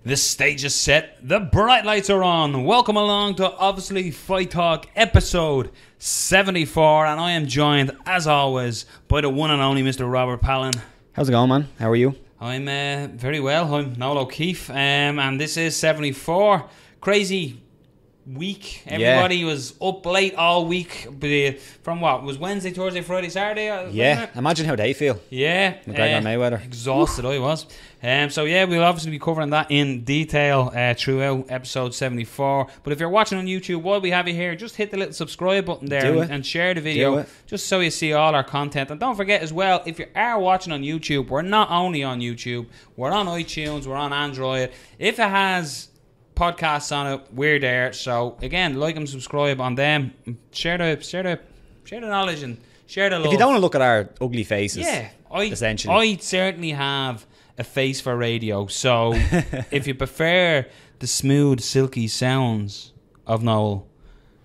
The stage is set, the bright lights are on. Welcome along to Obviously Fight Talk episode 74, and I am joined, as always, by the one and only Mr. Robert Palin. How's it going, man? How are you? I'm very well. I'm Noel O'Keefe, and this is 74. Crazy week. Everybody was up late all week. From what? It was Wednesday, Thursday, Friday, Saturday? Yeah, imagine how they feel. Yeah. McGregor Mayweather. Exhausted I was. So yeah, we'll obviously be covering that in detail throughout episode 74. But if you're watching on YouTube, while we have you here, just hit the little subscribe button there and share the video, just so you see all our content. And don't forget as well, if you are watching on YouTube, we're not only on YouTube, we're on iTunes, we're on Android. If it has podcasts on it, we're there. So again, like and subscribe on them. Share the knowledge and share the love. If you don't want to look at our ugly faces, essentially, I certainly have a face for radio. So if you prefer the smooth, silky sounds of Noel,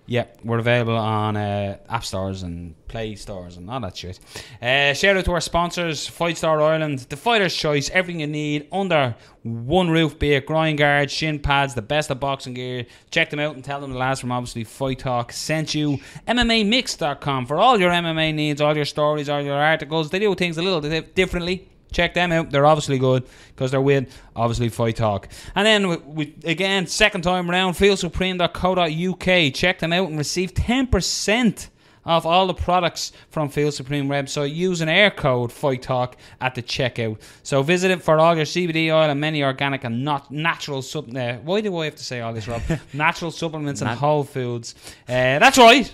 yeah, we're available on app stores and play stores and all that shit. Shout out to our sponsors, Fight Star Ireland, The Fighter's Choice, everything you need under one roof, be it groin guards, shin pads, the best of boxing gear. Check them out and tell them the lads from Obviously Fight Talk sent you. MMAmix.com for all your MMA needs, all your stories, all your articles. They do things a little differently. Check them out. They're obviously good because they're with Obviously Fight Talk. And then, we again, second time around, feelsupreme.co.uk. Check them out and receive 10% off all the products from Feel Supreme website using air code Fight Talk at the checkout. So visit it for all your CBD oil and many organic and not natural supplements. Why do I have to say all this, Rob? Natural supplements and whole foods. That's right.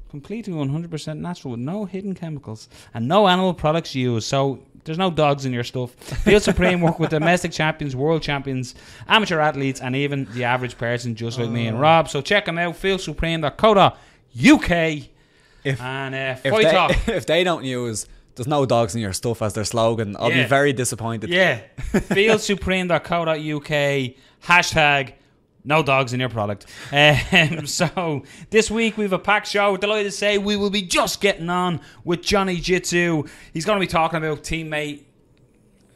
Completely 100% natural with no hidden chemicals and no animal products used. So there's no dogs in your stuff. Feel Supreme work with domestic champions, world champions, amateur athletes, and even the average person just like me and Rob. So check them out, feelsupreme.co.uk and Fight Talk. If they don't use "there's no dogs in your stuff" as their slogan, I'll be very disappointed. Yeah. feelsupreme.co.uk hashtag no dogs in your product. So this week we have a packed show. We're delighted to say we will be just getting on with Johnny Jitzu. He's going to be talking about teammate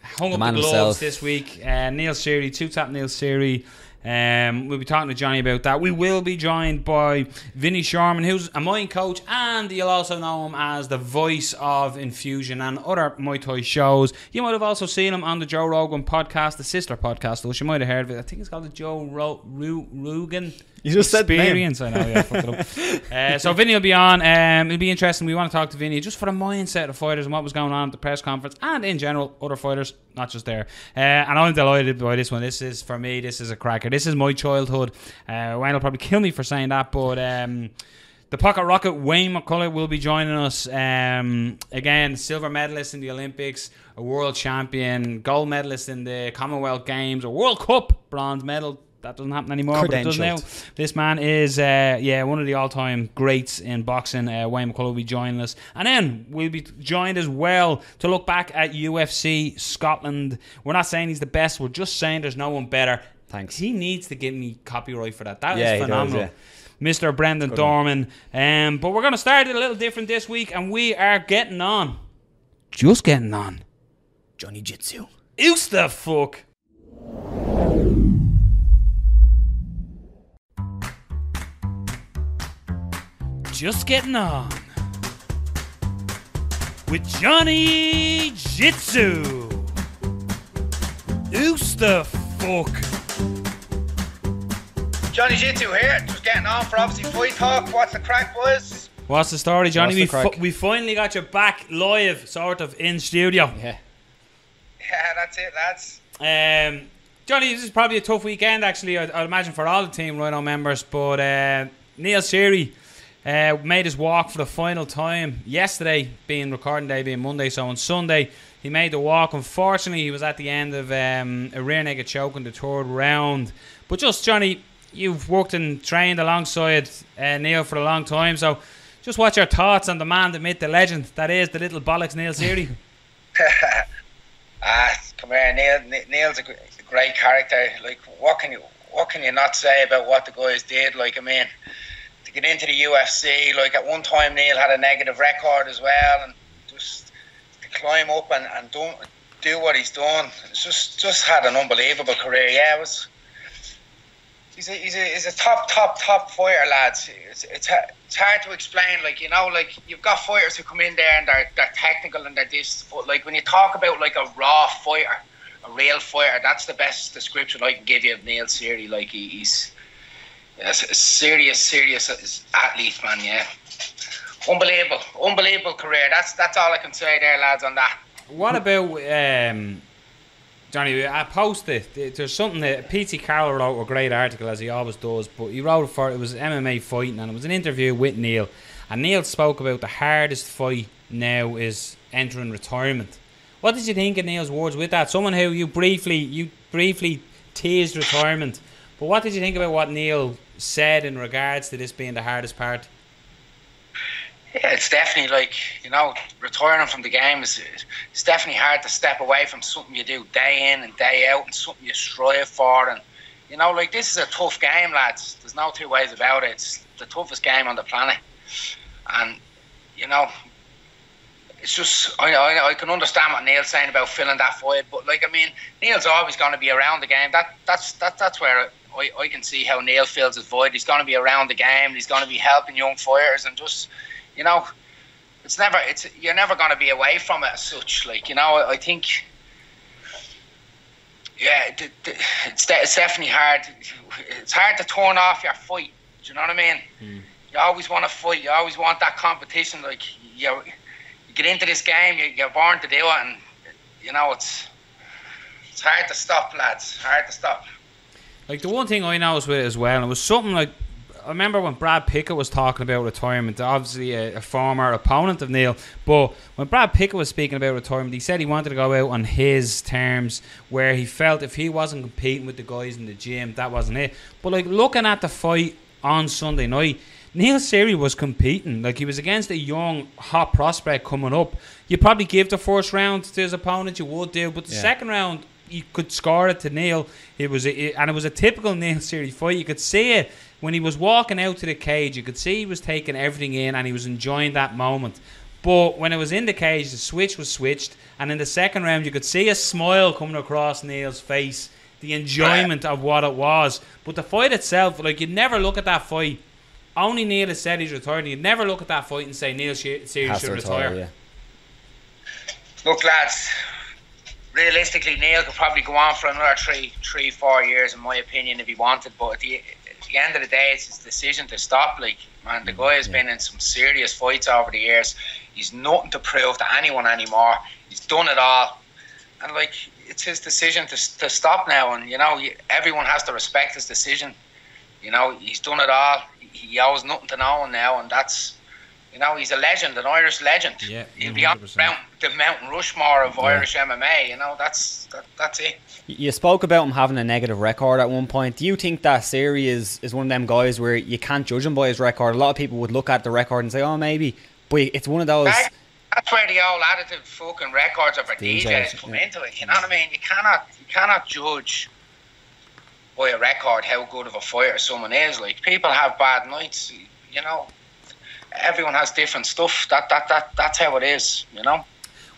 hung up the gloves this week. Neil Seery, two-tap Neil Seery. We'll be talking to Johnny about that. We will be joined by Vinny Shoreman, who's a mind coach, and you'll also know him as the voice of Infusion and other Muay Thai shows. You might have also seen him on the Joe Rogan podcast, the sister podcast, which you might have heard of it. I think it's called the Joe Rogan You just Experience. Said I know, yeah, fucked it up. So Vinny will be on. It'll be interesting. We want to talk to Vinny just for the mindset of fighters and what was going on at the press conference and in general, other fighters, not just there. And I'm delighted by this one. This is, for me, this is a cracker. This is my childhood. Wayne will probably kill me for saying that, but the Pocket Rocket, Wayne McCullough, will be joining us. Again, silver medalist in the Olympics, a world champion, gold medalist in the Commonwealth Games, a World Cup bronze medal. That doesn't happen anymore, but it does now. This man is, one of the all-time greats in boxing. Wayne McCullough will be joining us. And then we'll be joined as well to look back at UFC Scotland. We're not saying he's the best. We're just saying there's no one better. Thanks. He needs to give me copyright for that. That is phenomenal. Does, Mr. Brendan Dorman. But we're going to start it a little different this week, and we are getting on. Just getting on. Johnny Jitzu. Who's the fuck? Just getting on with Johnny Jitzu. Who's the fuck? Johnny Jitzu here, just getting on for Obviously Fight Talk. What's the crack, boys? What's the story, Johnny? We finally got you back live, sort of, in studio. Yeah, that's it, lads. Johnny, this is probably a tough weekend, actually, I'd imagine, for all the Team Ryano members, but Neil Seery made his walk for the final time yesterday, being recording day, being Monday. So on Sunday he made the walk. Unfortunately, he was at the end of a rear naked choke in the third round. But just, Johnny, you've worked and trained alongside Neil for a long time, so just what's your thoughts on the man, the myth, the legend that is the little bollocks Neil Seery? Come here, Neil's a great character. Like, what can you not say about what the guys did? Like, I mean, to get into the UFC, like at one time Neil had a negative record as well, and just to climb up and do what he's done. It's just had an unbelievable career. Yeah, he's a top fighter, lads. It's hard to explain. Like, you know, like you've got fighters who come in there and they're technical and they're this, but like when you talk about like a raw fighter, a real fighter, that's the best description I can give you of Neil Seery. Like he's a serious athlete, man. Yeah, unbelievable career. That's all I can say there, lads, on that. What about Johnny? I posted. There's something that P.T. Carroll wrote a great article, as he always does. But he wrote it was MMA fighting, and it was an interview with Neil. And Neil spoke about the hardest fight now is entering retirement. What did you think of Neil's words with that? Someone who you briefly teased retirement, but what did you think about what Neil said in regards to this being the hardest part? Yeah, it's definitely like, you know, retiring from the game it's definitely hard to step away from something you do day in and day out and something you strive for. And, you know, like, this is a tough game, lads. There's no two ways about it. It's the toughest game on the planet. And, you know, it's just, I can understand what Neil's saying about filling that void. But, like, I mean, Neil's always going to be around the game. That's where I can see how Neil fills his void. He's going to be around the game. He's going to be helping young fighters and just... You know, you're never going to be away from it as such. Like, you know, I think, yeah, it's definitely hard. It's hard to turn off your fight. Do you know what I mean? You always want to fight. You always want that competition. Like, you get into this game, you're born to do it, and you know it's hard to stop, lads. Hard to stop. Like, the one thing I noticed with it as well, and it was something like, I remember when Brad Pickett was talking about retirement, obviously a former opponent of Neil, but when Brad Pickett was speaking about retirement, he said he wanted to go out on his terms, where he felt if he wasn't competing with the guys in the gym, that wasn't it. But like, looking at the fight on Sunday night, Neil Seery was competing. Like, he was against a young, hot prospect coming up. You probably give the first round to his opponent, you would do, but the second round, you could score it to Neil. It was a typical Neil Seery fight. You could see it when he was walking out to the cage. You could see he was taking everything in and he was enjoying that moment. But when it was in the cage, the switch was switched, and in the second round, you could see a smile coming across Neil's face, the enjoyment of what it was. But the fight itself, like, you'd never look at that fight. Only Neil has said he's retiring. You'd never look at that fight and say Neil Seery should retire. Yeah. Look, lads, realistically, Neil could probably go on for another 3-4 years, in my opinion, if he wanted. But at the end of the day, it's his decision to stop. Like, man, the guy has been in some serious fights over the years. He's nothing to prove to anyone anymore. He's done it all, and like, it's his decision to stop now. And you know, everyone has to respect his decision. You know, he's done it all. He owes nothing to no one now, and that's, you know, he's a legend, an Irish legend. Yeah, he'll be on the Mountain Rushmore of Irish MMA. You know, that's it. You spoke about him having a negative record at one point. Do you think that Seery is one of them guys where you can't judge him by his record? A lot of people would look at the record and say, oh, maybe. But it's one of those... That's where the old additive fucking records of our DJs come into it. You know what I mean? You cannot judge by a record how good of a fighter someone is. Like, people have bad nights, you know. Everyone has different stuff. That's how it is, you know.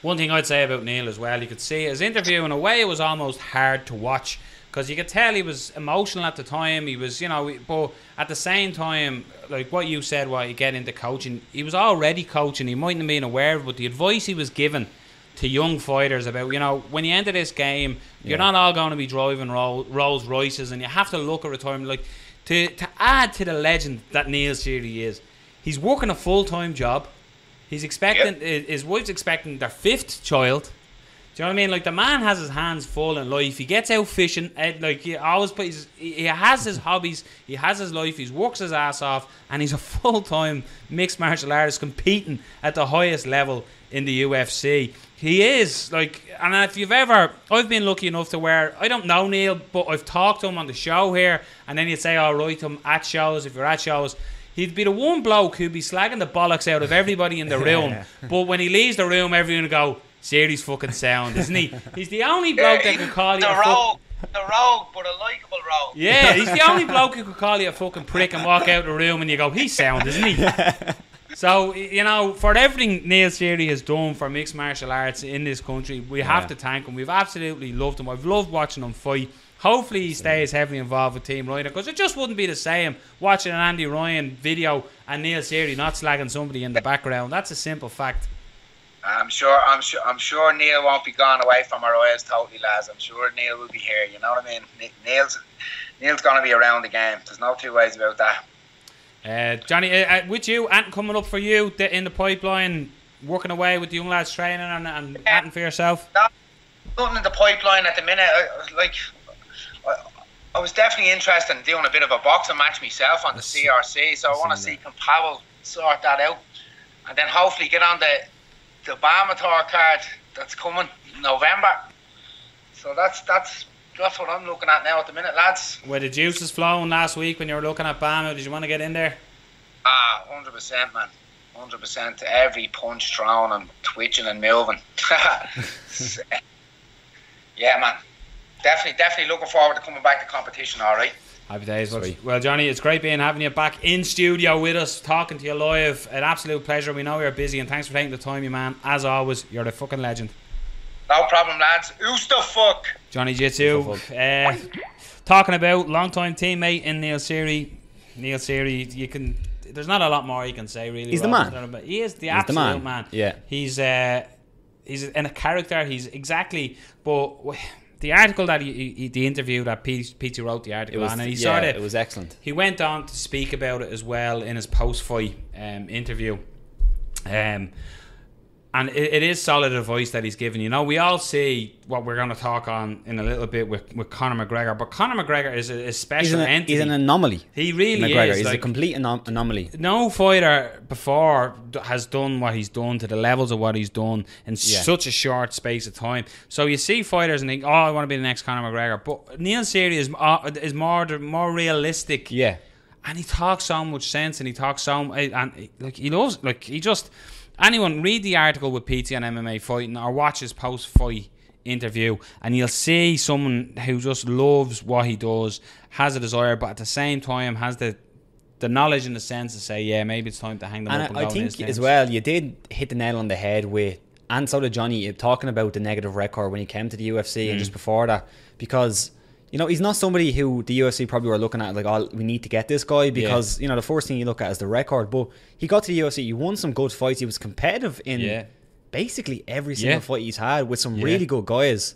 One thing I'd say about Neil as well, you could see his interview, in a way it was almost hard to watch, because you could tell he was emotional at the time. He was, you know, but at the same time, like what you said, while you get into coaching, he was already coaching. He mightn't have been aware of it, but the advice he was given to young fighters about, you know, when you enter this game, you're not all going to be driving Rolls Royces, and you have to look at retirement. Like, to add to the legend that Neil Seery is, he's working a full-time job. He's expecting, his wife's expecting their 5th child. Do you know what I mean? Like, the man has his hands full in life. He gets out fishing. Like, he has his hobbies. He has his life. He works his ass off, and he's a full-time mixed martial artist competing at the highest level in the UFC. He is, like, and if you've ever, I've been lucky enough to where, I don't know Neil, but I've talked to him on the show here, and then you'd say, all right, to him at shows, if you're at shows. He'd be the one bloke who'd be slagging the bollocks out of everybody in the room. But when he leaves the room, everyone would go, Seery's fucking sound, isn't he? He's the only bloke that could call you the rogue, but a likeable rogue. Yeah, he's the only bloke who could call you a fucking prick and walk out the room and you go, he's sound, isn't he? So, you know, for everything Neil Seery has done for mixed martial arts in this country, we have to thank him. We've absolutely loved him. I've loved watching him fight. Hopefully he stays heavily involved with Team Ryano, because it just wouldn't be the same watching an Andy Ryan video and Neil Seery not slagging somebody in the background. That's a simple fact. I'm sure Neil won't be gone away from our eyes totally, lads. I'm sure Neil will be here. You know what I mean? Neil's going to be around the game. There's no two ways about that. Johnny, with you, anything coming up for you in the pipeline, working away with the young lads training and anything for yourself? No, nothing in the pipeline at the minute. I was definitely interested in doing a bit of a boxing match myself on the CRC, so I want to see can Powell sort that out, and then hopefully get on the Bamator card that's coming in November. So that's what I'm looking at now at the minute, lads. Were the juices flowing last week when you were looking at Bama? Did you want to get in there? 100%, man. 100%. Every punch thrown and twitching and moving. Yeah, man. Definitely looking forward to coming back to competition, alright? Happy days. Well, Johnny, it's great having you back in studio with us, talking to you live. An absolute pleasure. We know you're busy, and thanks for taking the time, you man. As always, you're the fucking legend. No problem, lads. Who's the fuck? Johnny Jitzu. Talking about long-time teammate in Neil Seery. Neil Seery, there's not a lot more you can say, really. He's the man. He is the absolute man. Yeah. He's in a character. He's exactly... But the article that the interview that Pete wrote the article on, and it was excellent. He went on to speak about it as well in his post-fight interview. And it is solid advice that he's given. You know, we all see what we're going to talk on in a little bit with Conor McGregor, but Conor McGregor is a special entity. He's an anomaly. He really McGregor. is. He's like, a complete anomaly. No fighter before has done what he's done to the levels of what he's done in such a short space of time. So you see fighters and think, oh, I want to be the next Conor McGregor. But Neil Seery is more realistic. Yeah. And he talks so much sense, and he talks so... And like he loves... Like he just... Anyone read the article with PT on MMA Fighting or watch his post-fight interview, and you'll see someone who just loves what he does, has a desire, but at the same time has the knowledge and the sense to say, yeah, maybe it's time to hang them up and go. I think as well, you did hit the nail on the head with, and so did Johnny, talking about the negative record when he came to the UFC and just before that, because... You know, he's not somebody who the UFC probably were looking at like, oh, we need to get this guy because, you know, the first thing you look at is the record. But he got to the UFC, he won some good fights. He was competitive in basically every single fight he's had with some really good guys.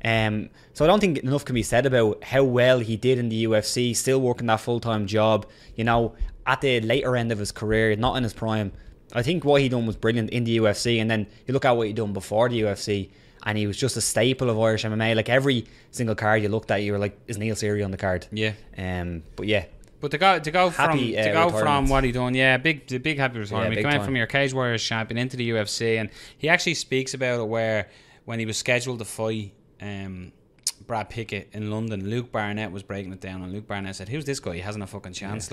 So I don't think enough can be said about how well he did in the UFC, still working that full-time job, you know, at the later end of his career, not in his prime. I think what he done was brilliant in the UFC, and then you look at what he done before the UFC, and he was just a staple of Irish MMA. Like every single card you looked at, you were like, "Is Neil Seery on the card?" Yeah. But yeah. But to go from what he done, big happy retirement. He came out from your Cage Warriors champion into the UFC, and he actually speaks about it where when he was scheduled to fight Brad Pickett in London, Luke Barnett was breaking it down, and Luke Barnett said, "Who's this guy? He hasn't a fucking chance."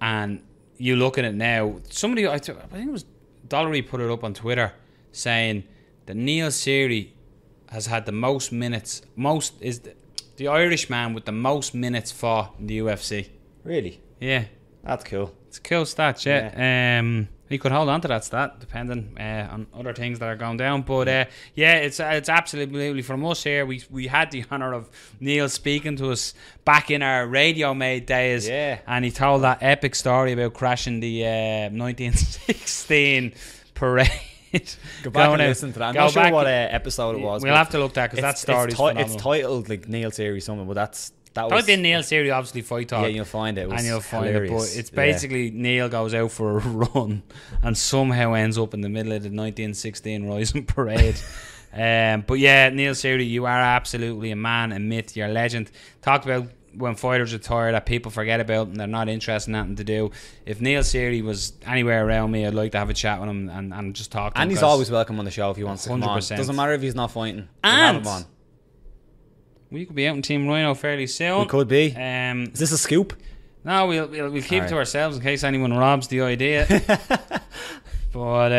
And you look at it now. Somebody, I think it was Dollery, put it up on Twitter saying that Neil Seery has had the most minutes, the Irish man with the most minutes fought in the UFC. Really? Yeah. That's cool. It's a cool stat, yeah. He could hold on to that stat depending on other things that are going down. But it's absolutely, from us here, we had the honour of Neil speaking to us back in our Radio Made days. Yeah. And he told that epic story about crashing the 1916 parade. Go back and listen to that. I'm not sure what episode it was. We'll have to look that because that story is phenomenal. It's titled like Neil Seery something, but that was... Type in Neil Seery, obviously, fight talk. Yeah, you'll find it. And you'll find it. But it's basically Neil goes out for a run and somehow ends up in the middle of the 1916 Rising Parade. But yeah, Neil Seery, you are absolutely a man, a myth, you're a legend. Talked about when fighters retire that people forget about and they're not interested in nothing to do. If Neil Seery was anywhere around me, I'd like to have a chat with him and just talk to him. And he's always welcome on the show if he wants to come on. Doesn't matter if he's not fighting. Have him on. We could be out in Team Ryano fairly soon. We could be. Is this a scoop? No, we'll keep it to ourselves in case anyone robs the idea. But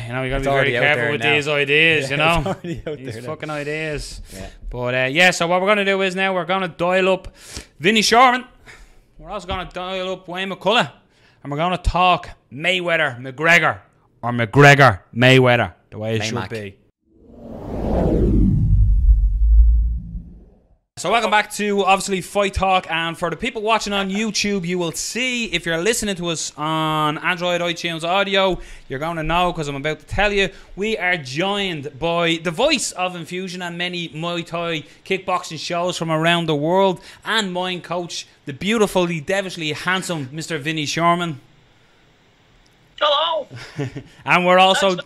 you know, you got to be very careful with these ideas. You know, these fucking ideas. Yeah. But so what we're gonna do is now we're gonna dial up Vinny Shoreman. We're also gonna dial up Wayne McCullough. and we're going to talk Mayweather, McGregor, or McGregor, Mayweather, the way it should be. So welcome back to, obviously, Fight Talk, and for the people watching on YouTube, you will see, if you're listening to us on Android, iTunes audio, you're going to know, because I'm about to tell you, we are joined by the voice of Infusion and many Muay Thai kickboxing shows from around the world, and mine coach, the beautifully, devilishly handsome Mr. Vinny Shoreman. Hello. And we're also...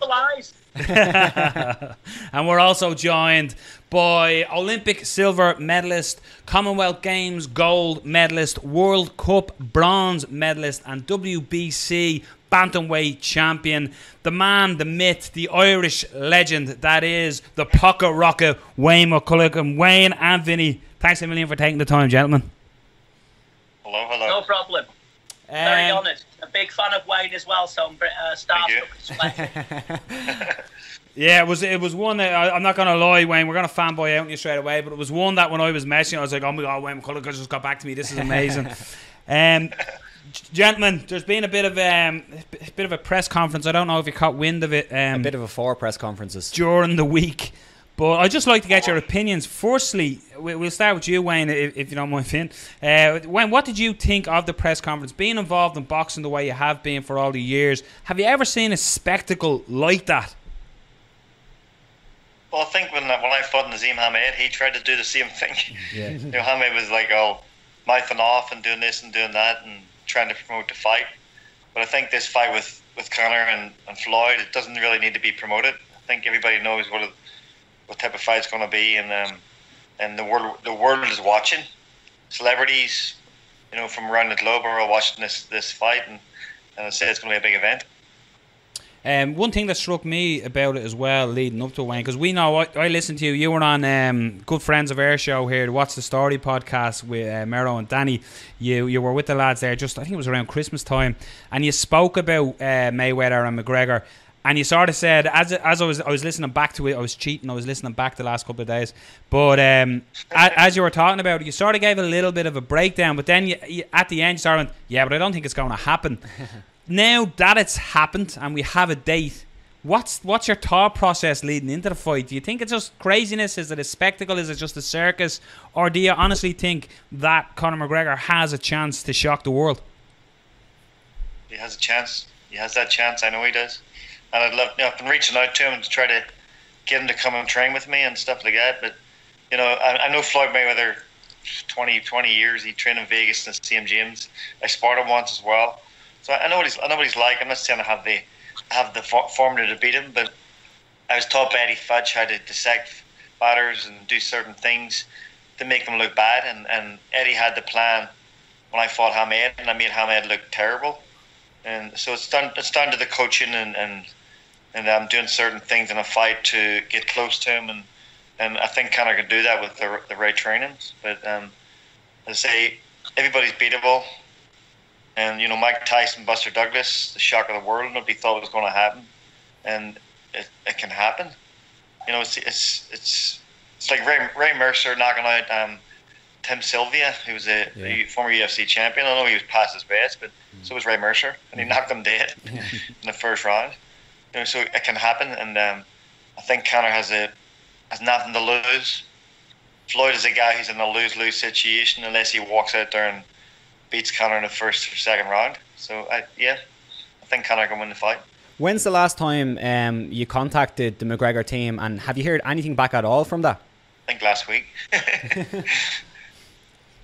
And we're also joined by Olympic silver medalist, Commonwealth Games gold medalist, World Cup bronze medalist, and WBC bantamweight champion, the man, the myth, the Irish legend that is the pocket rocket, Wayne McCullough. And Wayne and Vinny, thanks a million for taking the time, gentlemen. Hello. No problem. Very honoured. A big fan of Wayne as well, so I'm starstruck. Yeah, it was one that, I'm not going to lie, Wayne, we're going to fanboy out on you straight away, but it was one that when I was messaging, I was like, oh my God, Wayne McCullough just got back to me. This is amazing. Gentlemen, there's been a bit of a press conference. I don't know if you caught wind of it. A bit of a 4 press conferences during the week. But I'd just like to get your opinions. Firstly, we'll start with you, Wayne, if you don't mind, Finn. Wayne, what did you think of the press conference? Being involved in boxing the way you have been for all the years, have you ever seen a spectacle like that? Well, I think when I fought Nazim Hamed, he tried to do the same thing. Yeah. You know, Hamed was like, mouthing off and doing this and doing that and trying to promote the fight. But I think this fight with Conor and Floyd, it doesn't really need to be promoted. I think everybody knows what type of fight it's going to be, and the world is watching. Celebrities, you know, from around the globe are all watching this fight, and I say it's going to be a big event. One thing that struck me about it as well, leading up to Wayne, because we know I listened to you. You were on good friends of our show here, the What's the Story podcast with Mero and Danny. You were with the lads there. I think it was around Christmas time, and you spoke about Mayweather and McGregor. And you sort of said, as I was listening back to it, I was cheating. I was listening back the last couple of days. But as you were talking about it, you sort of gave a little bit of a breakdown. But then you, at the end, you started, yeah, but I don't think it's going to happen. Now that it's happened and we have a date, what's your thought process leading into the fight? Do you think it's just craziness? Is it a spectacle? Is it just a circus? Or do you honestly think that Conor McGregor has a chance to shock the world? He has a chance. He has that chance. I know he does. And I've been reaching out to him to try to get him to come and train with me and stuff like that. But, you know, I know Floyd Mayweather 20 years. He trained in Vegas in the same gyms. I sparred him once as well. So I know what he's like. I'm not saying I have the formula to beat him, but I was taught by Eddie Fudge how to dissect fighters and do certain things to make them look bad. And Eddie had the plan when I fought Hamed, and I made Hamed look terrible. And so it's down to the coaching and I'm doing certain things in a fight to get close to him, and I think Conor can do that with the right trainings. But as I say, everybody's beatable, and you know, Mike Tyson, Buster Douglas, the shock of the world. Nobody thought it was going to happen, and it can happen. You know, it's like Ray Mercer knocking out Tim Sylvia, who was a former UFC champion. I know he was past his best, but so was Ray Mercer, and he knocked him dead in the first round. You know, so it can happen, and I think Conor has nothing to lose. Floyd is a guy who's in a lose-lose situation unless he walks out there and beats Conor in the first or second round. So I think Conor can win the fight. When's the last time you contacted the McGregor team, and have you heard anything back at all from that? I think last week.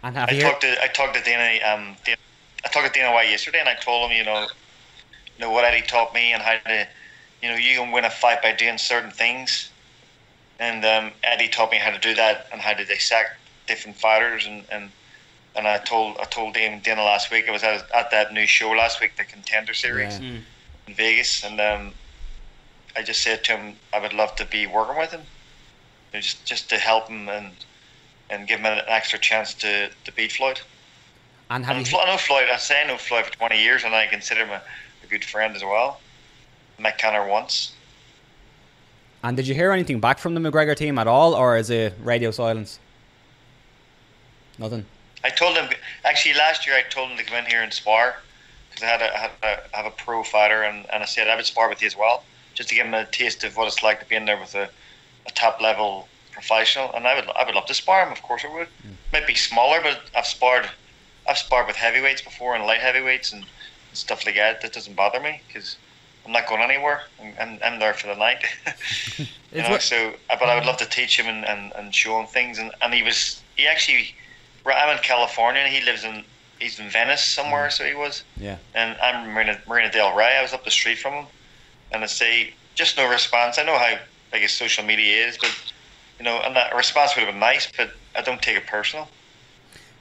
And I talked to Dana. I talked to Dana White yesterday, and I told him, you know what Eddie taught me, and how to, you know, you can win a fight by doing certain things. And Eddie taught me how to do that and how to dissect different fighters. And I told Dana last week. I was at that new show last week, the Contender Series in Vegas, and I just said to him I would love to be working with him, just to help him and give him an extra chance to beat Floyd. And I know Floyd. I know Floyd for 20 years, and I consider him a good friend as well. I met Conor once. And did you hear anything back from the McGregor team at all, or is it radio silence? Nothing. I told him, actually last year I told him to come in here and spar because I have a pro fighter, and I said I would spar with you as well, just to give him a taste of what it's like to be in there with a top level professional. And I would love to spar him, of course I would. Might be smaller, but I've sparred with heavyweights before and light heavyweights and stuff like that. That doesn't bother me because I'm not going anywhere. I'm there for the night. But I would love to teach him and show him things. And I'm in California, and he's in Venice somewhere, so he was. Yeah. And I'm Marina Del Rey. I was up the street from him, and I say just no response. I know how big his social media is, but and that response would have been nice, but I don't take it personal.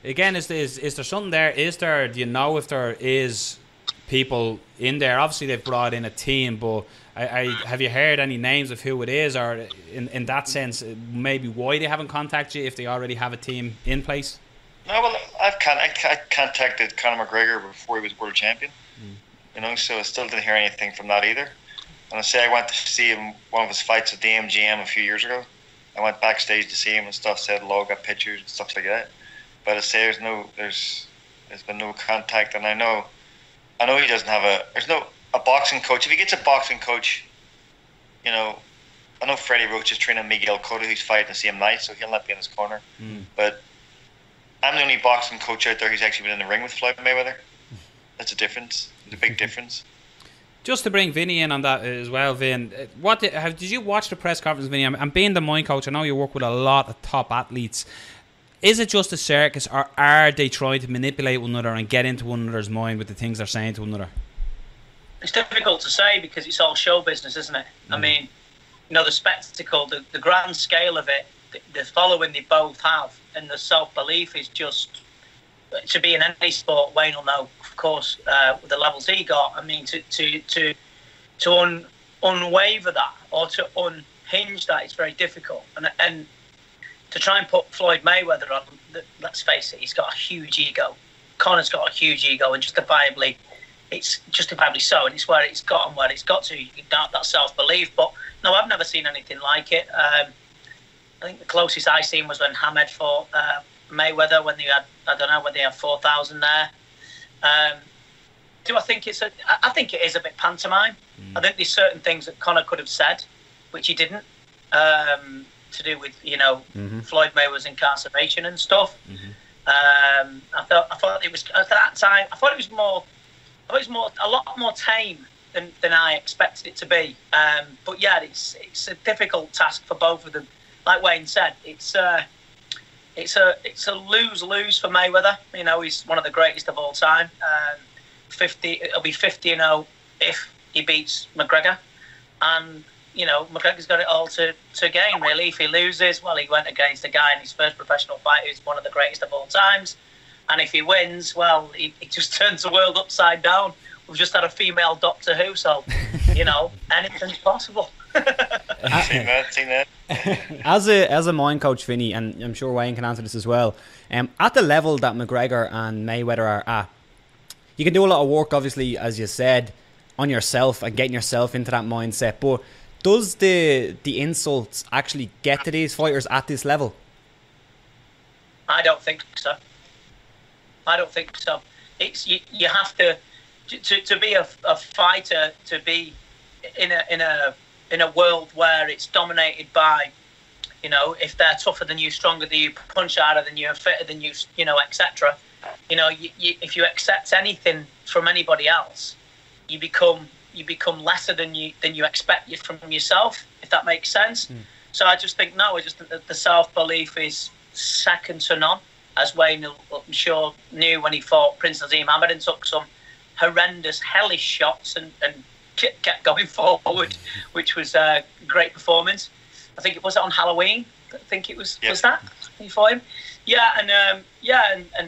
Again, is there something there? Do you know if there is people in there? Obviously, they've brought in a team, but have you heard any names of who it is, or in that sense, maybe why they haven't contacted you if they already have a team in place? No, well, I contacted Conor McGregor before he was world champion. So I still didn't hear anything from that either. And I say I went to see him one of his fights at the MGM a few years ago. I went backstage to see him and stuff. Said hello, got pictures and stuff like that. But I say there's been no contact, and I know he doesn't have a boxing coach. If he gets a boxing coach, I know Freddie Roach is training Miguel Cotto, who's fighting the same night, so he'll not be in his corner. But I'm the only boxing coach out there who's actually been in the ring with Floyd Mayweather. That's a difference. It's a big difference. Just to bring Vinny in on that as well, Vin, did you watch the press conference, Vinny? I'm being the mind coach. I know you work with a lot of top athletes. Is it just a circus, or are they trying to manipulate one another and get into one another's mind with the things they're saying to one another? It's difficult to say because it's all show business, isn't it? I mean, the spectacle, the grand scale of it, the following they both have, and the self-belief is just, to be in any sport, Wayne will know, of course, with the levels he got. I mean, to unwaver that or to unhinge that is very difficult. And to try and put Floyd Mayweather on, let's face it, he's got a huge ego. Conor's got a huge ego, and justifiably so, and it's where it's got and where it's got to. You can doubt that self-belief, but no, I've never seen anything like it. I think the closest I seen was when Hamed fought Mayweather, when they had 4,000 there. Do I think I think it is a bit pantomime. I think there's certain things that Conor could have said, which he didn't, to do with Floyd Mayweather's incarceration and stuff. I thought it was at that time. I thought it was a lot more tame than I expected it to be. But yeah, it's a difficult task for both of them. Like Wayne said, it's a lose-lose for Mayweather. He's one of the greatest of all time. It'll be 50-0 if he beats McGregor, and McGregor's got it all to gain, really. If he loses, well, he went against a guy in his first professional fight who's one of the greatest of all times. And if he wins, well, he just turns the world upside down. We've just had a female Doctor Who, so, anything's possible. Seen that. As a mind coach, Vinny, and I'm sure Wayne can answer this as well, at the level that McGregor and Mayweather are at, you can do a lot of work, obviously, as you said, on yourself and getting yourself into that mindset, but does the insults actually get to these fighters at this level? I don't think so. It's you have to be a fighter, to be in a world where it's dominated by, if they're tougher than you, stronger than you, punch harder than you, fitter than you, etc. If you accept anything from anybody else, you become lesser than you expect from yourself, if that makes sense. So I just think that the self-belief is second to none, as Wayne, I'm sure, knew when he fought Prince Naseem Hamed and took some horrendous, hellish shots and kept going forward, which was a great performance. I think it was on Halloween. I think it was. Yep. Was that you fought him? Yeah, and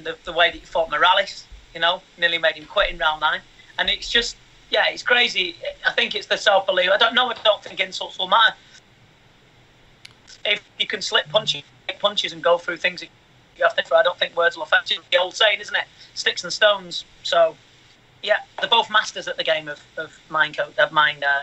the way that you fought Morales, nearly made him quit in round 9. And it's just, it's crazy. I think it's the self-belief. I don't think insults will matter. If you can slip punches and go through things that you have to, I don't think words will affect you. The old saying, isn't it? Sticks and stones. So, yeah, they're both masters at the game of mind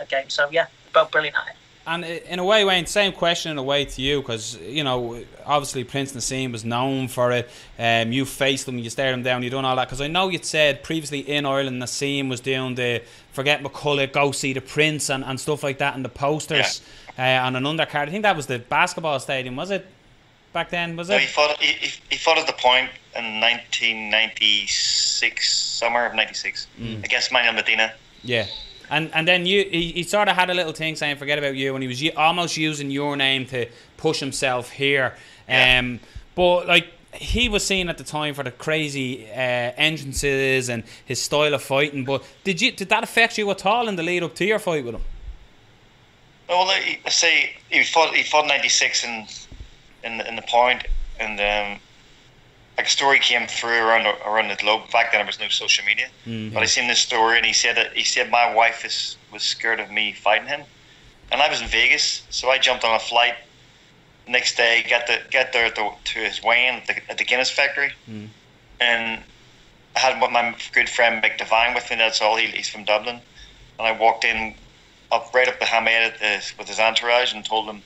game. So, yeah, both brilliant at it. And in a way, Wayne, same question in a way to you, because, you know, obviously Prince Nassim was known for it. You faced him, you stared him down, you done all that. Because I know you'd said previously in Ireland, Nassim was doing the Forget McCullough, Go See the Prince and stuff like that, and the posters on an undercard. I think that was the basketball stadium, was it? Back then, was it? No, he fought at the Point in 1996, summer of 96, against Manuel Medina. Yeah. And then he sort of had a little thing saying forget about you, and he was almost using your name to push himself here. Yeah. But like, he was seen at the time for the crazy entrances and his style of fighting. But did that affect you at all in the lead up to your fight with him? Well, I say he fought in 96 in the Point, and like a story came through around the globe. Back then, there was no social media, but I seen this story, and he said my wife was scared of me fighting him, and I was in Vegas, so I jumped on a flight. Next day, get there to his weigh-in at the Guinness factory, and I had my good friend Mick Devine with me. That's all. He's from Dublin, and I walked in right up the Hamed with his entourage and told him,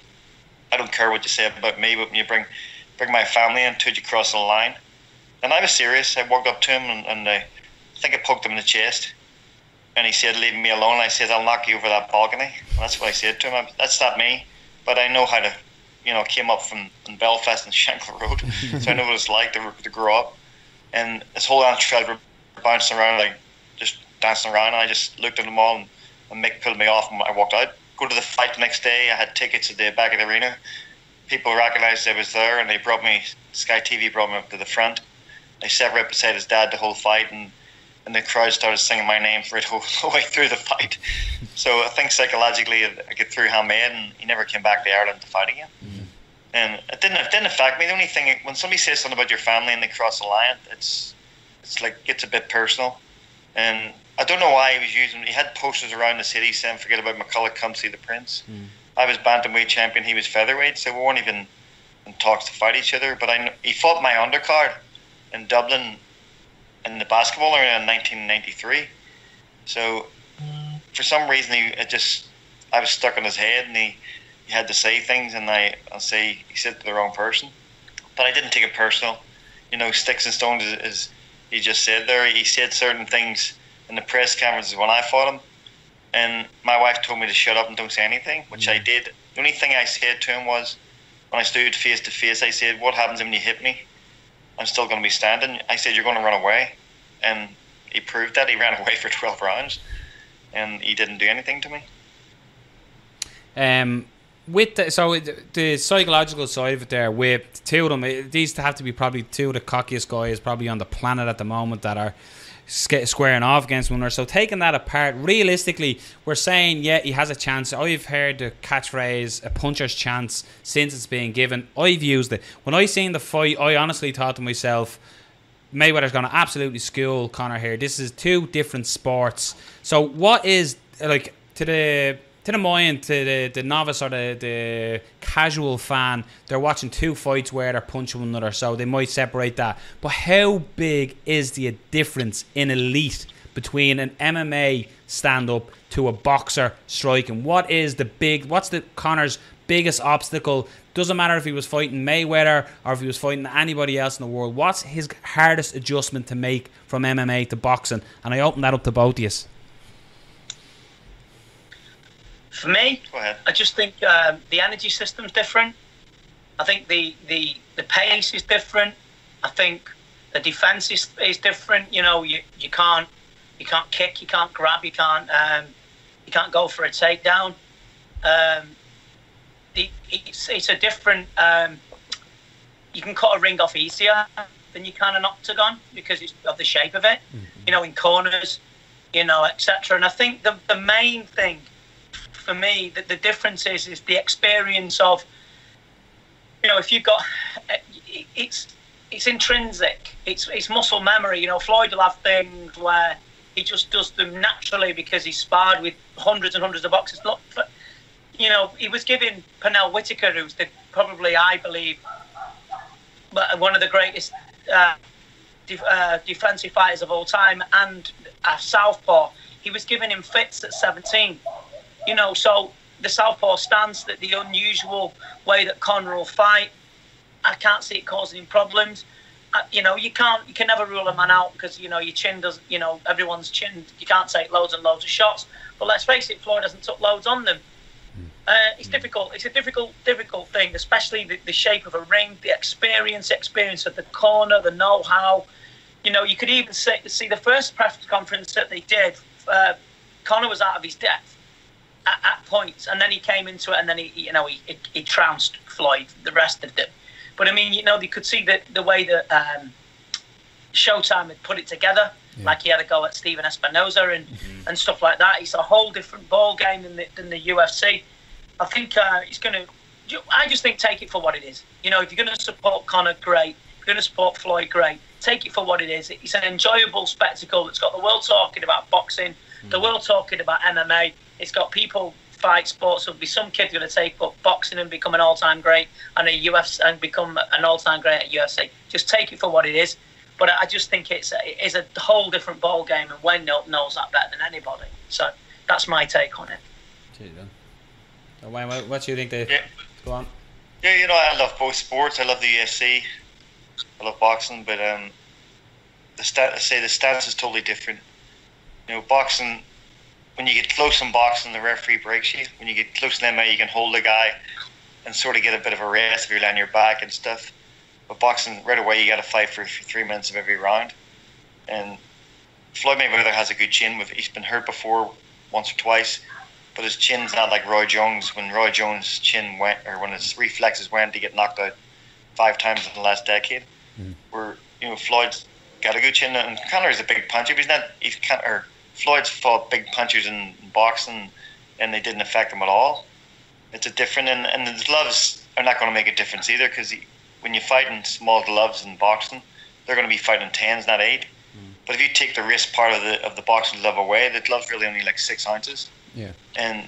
I don't care what you say about me, but when you bring my family in, till you cross the line. And I was serious. I walked up to him and I think I poked him in the chest. And he said, leave me alone. I said, I'll knock you over that balcony. And that's what I said to him. That's not me. But I know how to, came up from Belfast and Shankill Road. So I know what it's like to grow up. And this whole entourage were bouncing around, like just dancing around. And I just looked at them all, and Mick pulled me off and I walked out. Go to the fight the next day. I had tickets at the back of the arena. People recognised I was there, and they brought me. Sky TV brought me up to the front. I sat right beside his dad the whole fight, and the crowd started singing my name right the whole way through the fight. So I think psychologically I get through Hamed, and he never came back to Ireland to fight again. And it didn't affect me. The only thing, when somebody says something about your family and they cross the line, it's like gets a bit personal. And I don't know why he had posters around the city saying forget about McCullough, come see the Prince. I was bantamweight champion, he was featherweight, so we weren't even in talks to fight each other. But he fought my undercard in Dublin in the basketball arena in 1993. So for some reason I was stuck in his head, and he had to say things, and I'll say he said to the wrong person. But I didn't take it personal. Sticks and stones is he just said there. He said certain things in the press conferences when I fought him, and my wife told me to shut up and don't say anything, which I did. The only thing I said to him was, when I stood face to face, I said, what happens when you hit me? I'm still going to be standing. I said, you're going to run away. And he proved that. He ran away for 12 rounds, and he didn't do anything to me. So the psychological side of it there, with two of them, these have to be probably two of the cockiest guys probably on the planet at the moment that are squaring off against one another. So taking that apart, realistically, we're saying, yeah, he has a chance. I've heard the catchphrase, a puncher's chance, since it's being given. I've used it. When I seen the fight, I honestly thought to myself, Mayweather's going to absolutely school Conor here. This is two different sports. So what is, like, to the mind, to the novice or the casual fan, they're watching two fights where they're punching one another, so they might separate that. But how big is the difference in elite between an MMA stand-up to a boxer striking? What's the Conor's biggest obstacle? Doesn't matter if he was fighting Mayweather or if he was fighting anybody else in the world. What's his hardest adjustment to make from MMA to boxing? And I open that up to both of you. For me, I just think the energy system's different. I think the pace is different. I think the defense is different. You can't kick, you can't grab, you can't go for a takedown. It's a different. You can cut a ring off easier than you can an octagon because it's of the shape of it. In corners, etc. And I think the main thing for me, the difference is the experience of, if you've got, it's intrinsic, it's muscle memory. Floyd will have things where he just does them naturally because he's sparred with hundreds and hundreds of boxers. Look, he was giving Pernell Whitaker, who's probably, I believe, one of the greatest defensive fighters of all time, and a southpaw. He was giving him fits at 17. So the southpaw stance, that the unusual way that Conor will fight, I can't see it causing him problems. You can never rule a man out because, your chin does, everyone's chin, you can't take loads and loads of shots. But let's face it, Floyd hasn't took loads on them. It's difficult. It's a difficult thing, especially the shape of a ring, the experience of the corner, the know-how. You could even see the first press conference that they did. Conor was out of his depth at points, and then he came into it, and then he trounced Floyd. The rest of them. But I mean, you could see the way that Showtime had put it together. Yeah. Like he had a go at Steven Espinosa and stuff like that. It's a whole different ball game than the UFC. I think he's going to... I just think take it for what it is. If you're going to support Conor, great. If you're going to support Floyd, great. Take it for what it is. It's an enjoyable spectacle. It's got the world talking about boxing, the world talking about MMA. It's got people fight sports. There'll be some kid going to take up boxing and become an all-time great and and become an all-time great at UFC. Just take it for what it is. But I just think it is a whole different ball game, and Wayne knows that better than anybody. So that's my take on it. Wayne, what do you think? Go on. Yeah, I love both sports. I love the UFC. I love boxing, but the stance is totally different. Boxing, when you get close in boxing, the referee breaks you. When you get close in MMA, you can hold the guy and sort of get a bit of a rest if you're laying your back and stuff. But boxing, right away, you got to fight for 3 minutes of every round. And Floyd Mayweather has a good chin. He's been hurt before, once or twice. But his chin's not like Roy Jones. When Roy Jones' chin went, or when his reflexes went, to get knocked out 5 times in the last decade. Where Floyd's got a good chin, and Conor is a big puncher. Floyd's fought big punchers in boxing, and they didn't affect him at all. It's a different, and the gloves are not going to make a difference either, because when you fight in small gloves in boxing, they're going to be fighting 10s, not 8. But if you take the wrist part of the boxing glove away, the glove's really only like 6 ounces. Yeah. And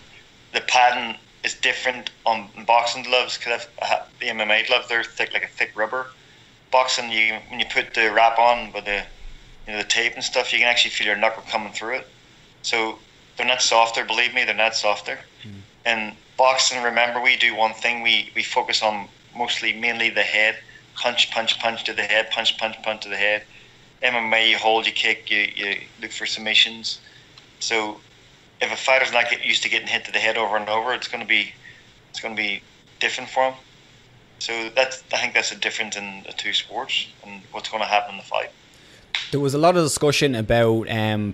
the padding is different on boxing gloves, because the MMA gloves, they're thick, like a thick rubber. Boxing, when you put the wrap on with the tape and stuff, you can actually feel your knuckle coming through it. So they're not softer, believe me, they're not softer. And boxing, remember, we do one thing, we focus on mainly the head. Punch to the head, punch to the head. MMA, you hold, you kick, you look for submissions. So if a fighter's not used to getting hit to the head over and over, it's going to be different for him. So I think that's the difference in the two sports and what's going to happen in the fight. There was a lot of discussion about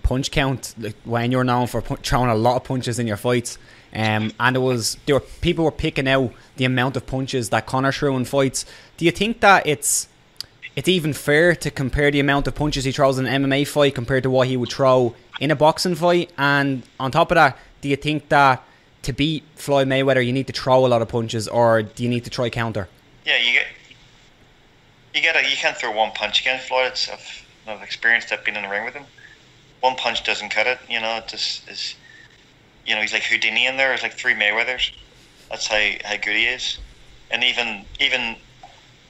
punch count. Like, when you're known for throwing a lot of punches in your fights, and people were picking out the amount of punches that Conor threw in fights. Do you think that it's even fair to compare the amount of punches he throws in an MMA fight compared to what he would throw in a boxing fight? And on top of that, do you think that to beat Floyd Mayweather, you need to throw a lot of punches, or do you need to try counter? Yeah, you can't throw one punch against Floyd. I've experienced that being in the ring with him. One punch doesn't cut it. It just is. He's like Houdini in there. There's like 3 Mayweathers. That's how good he is. And even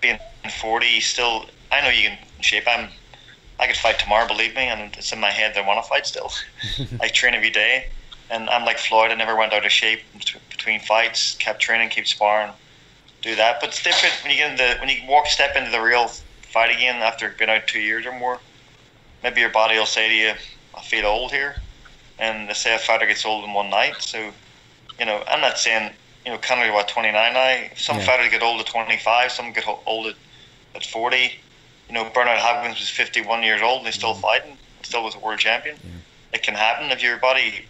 being 40, he's still. I know you can shape. I could fight tomorrow, believe me, and it's in my head that I want to fight still. I train every day, and I'm like Floyd. I never went out of shape between fights. Kept training, keep sparring, do that. But it's different when you step into the real fight again after being out 2 years or more. Maybe your body will say to you, I feel old here. And they say a fighter gets old in one night. So, I'm not saying, Conor, 29 now? Some fighters get old at 25, some get old at 40. Bernard Hopkins was 51 years old and he's still fighting, still was a world champion. It can happen if your body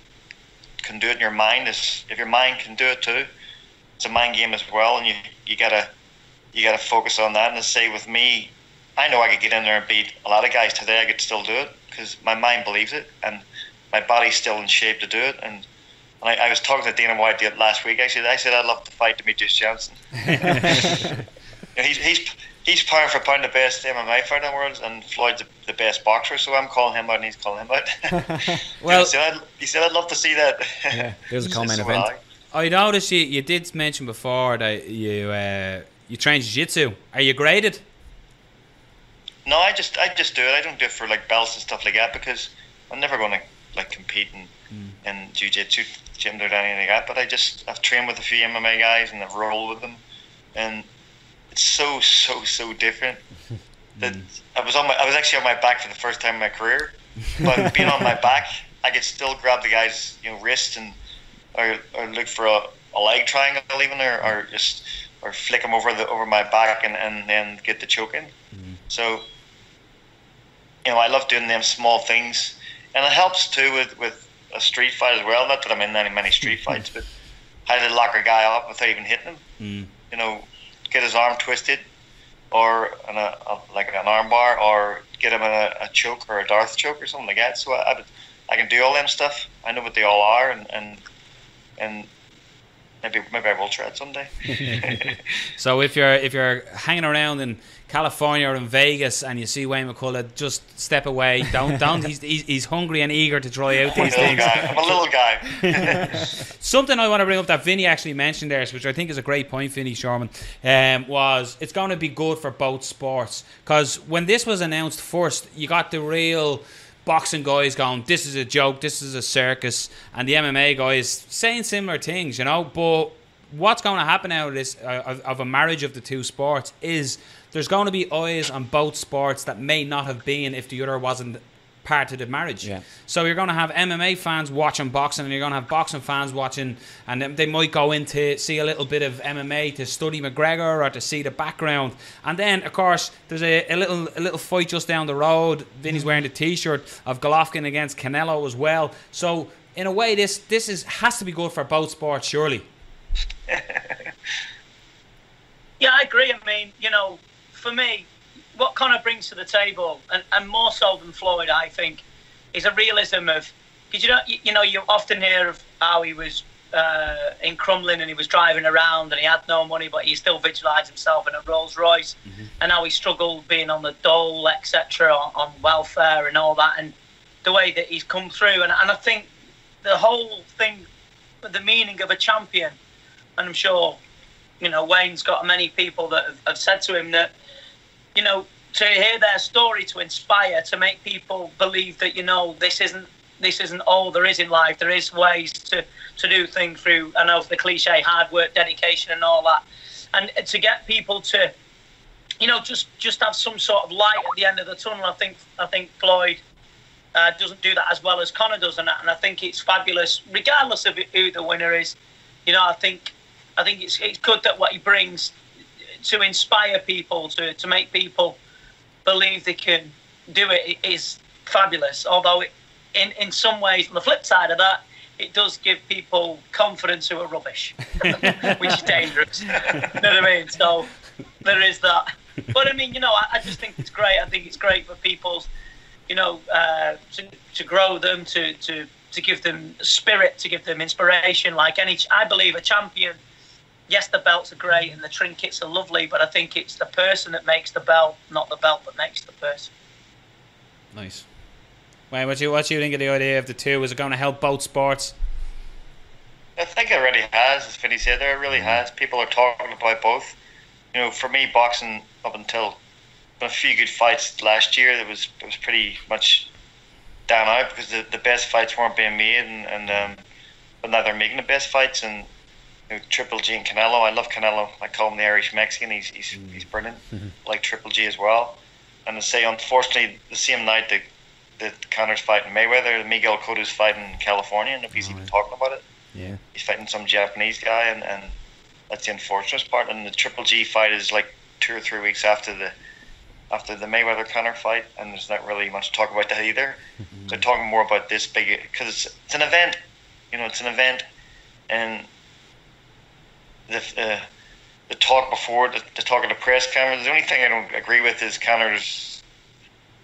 can do it, and your mind if your mind can do it too. It's a mind game as well, and you gotta focus on that. And to say with me, I know I could get in there and beat a lot of guys today. I could still do it because my mind believes it, and my body's still in shape to do it. And I was talking to Dana White last week. I said I'd love to fight Demetrius Johnson. He's pound for pound the best MMA fighter in the world, and Floyd's the best boxer. So I'm calling him out, and he's calling him out. Well, he said I'd love to see that. Yeah, there's a comment event. I noticed you did mention before that you train jiu-jitsu. Are you graded? No, I just do it. I don't do it for like belts and stuff like that, because I'm never going to like competing in jiu-jitsu gym or anything like that, but I've trained with a few MMA guys and I've rolled with them, and it's so different. That I was actually on my back for the first time in my career, but being on my back, I could still grab the guy's wrist and or look for a leg triangle even, or flick him over my back and then get the choke in. So I love doing them small things, and it helps too with a street fight as well. Not that I'm in many street fights, but how to lock a guy up without even hitting him. Get his arm twisted, or like an arm bar, or get him in a choke or a Darth choke or something like that. So I can do all them stuff. I know what they all are, and maybe I will try it someday. So if you're hanging around in California or in Vegas and you see Wayne McCullough, just step away. Don't. He's hungry and eager to try out these things. I'm a little guy. Something I want to bring up that Vinny actually mentioned there, which I think is a great point, Vinny Shoreman, was it's going to be good for both sports, because when this was announced first, you got the real boxing guys going, this is a joke, this is a circus, and the MMA guys saying similar things, but what's going to happen out of this of a marriage of the two sports is there's going to be eyes on both sports that may not have been if the other wasn't part of the marriage. So you're going to have MMA fans watching boxing, and you're going to have boxing fans watching, and they might go in to see a little bit of MMA to study McGregor or to see the background. And then of course there's a little fight just down the road. Vinny's wearing the t-shirt of Golovkin against Canelo as well. So in a way this has to be good for both sports, surely. Yeah, I agree. I mean, for me, what Conor brings to the table, and more so than Floyd, I think, is a realism of, because you often hear of how he was in Crumlin and he was driving around and he had no money, but he still visualised himself in a Rolls Royce, and how he struggled being on the dole, etc., on welfare and all that, and the way that he's come through, and I think the whole thing, the meaning of a champion, and I'm sure Wayne's got many people that have said to him that, to hear their story, to inspire, to make people believe that, this isn't all there is in life. There is ways to do things through, I know, the cliche, hard work, dedication and all that. And to get people to, just have some sort of light at the end of the tunnel. I think Floyd doesn't do that as well as Conor does, and I think it's fabulous, regardless of who the winner is. I think it's good that what he brings to inspire people, to make people believe they can do it, is fabulous. Although in some ways, on the flip side of that, it does give people confidence who are rubbish, which is dangerous. You know what I mean? So there is that. But I mean, I just think it's great. I think it's great for people, to grow them, to give them spirit, to give them inspiration. Like I believe a champion, yes, the belts are great and the trinkets are lovely, but I think it's the person that makes the belt, not the belt that makes the person. Nice. Wayne, what do you think of the idea of the two? Is it going to help both sports? I think it already has, as Vinny said there, it really has. People are talking about both. For me, boxing, up until a few good fights last year, it was pretty much down out because the best fights weren't being made, but now they're making the best fights. And Triple G and Canelo, I love Canelo. I call him the Irish Mexican. He's brilliant. I like Triple G as well. And to say, unfortunately, the same night that Conor's fighting Mayweather, Miguel Cotto's fighting in California, and nobody's even talking about it. Yeah, he's fighting some Japanese guy, and that's the unfortunate part. And the Triple G fight is like 2 or 3 weeks after the Mayweather Conor fight, and there's not really much to talk about that either. So talking more about this big, because it's an event. It's an event, and the talk before, the talk of the press conference, the only thing I don't agree with is Conor's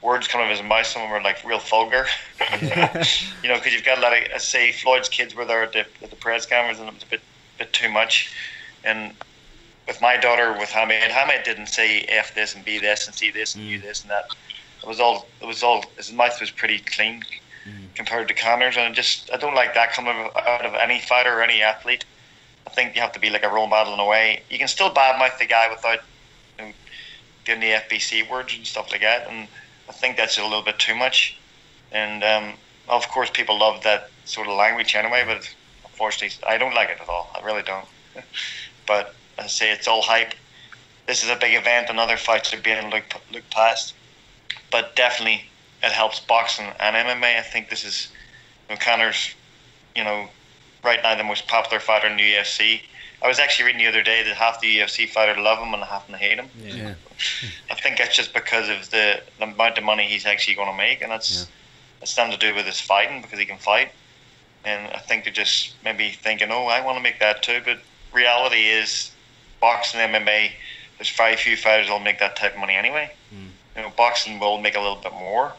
words coming out of his mouth. Some of them are like real vulgar. Because you've got a lot of, say, Floyd's kids were there at the press conference, and it was a bit too much. And with my daughter, with Hamid didn't say F this and B this and C this and U this and that. It was all his mouth was pretty clean compared to Conor's, and I don't like that coming out of any fighter or any athlete. I think you have to be like a role model in a way. You can still badmouth the guy without doing the FBC words and stuff like that, and I think that's a little bit too much. And of course, people love that sort of language anyway, but unfortunately, I don't like it at all. I really don't. But as I say, it's all hype. This is a big event, and other fights are being looked past. But definitely, it helps boxing and MMA. I think this is, Conor's, right now the most popular fighter in the UFC. I was actually reading the other day that half the UFC fighters love him and half them hate him. Yeah. I think that's just because of the amount of money he's actually going to make, and it's nothing to do with his fighting, because he can fight. And I think they're just maybe thinking, oh, I want to make that too. But reality is, boxing and MMA, there's very few fighters that'll make that type of money anyway. Boxing will make a little bit more,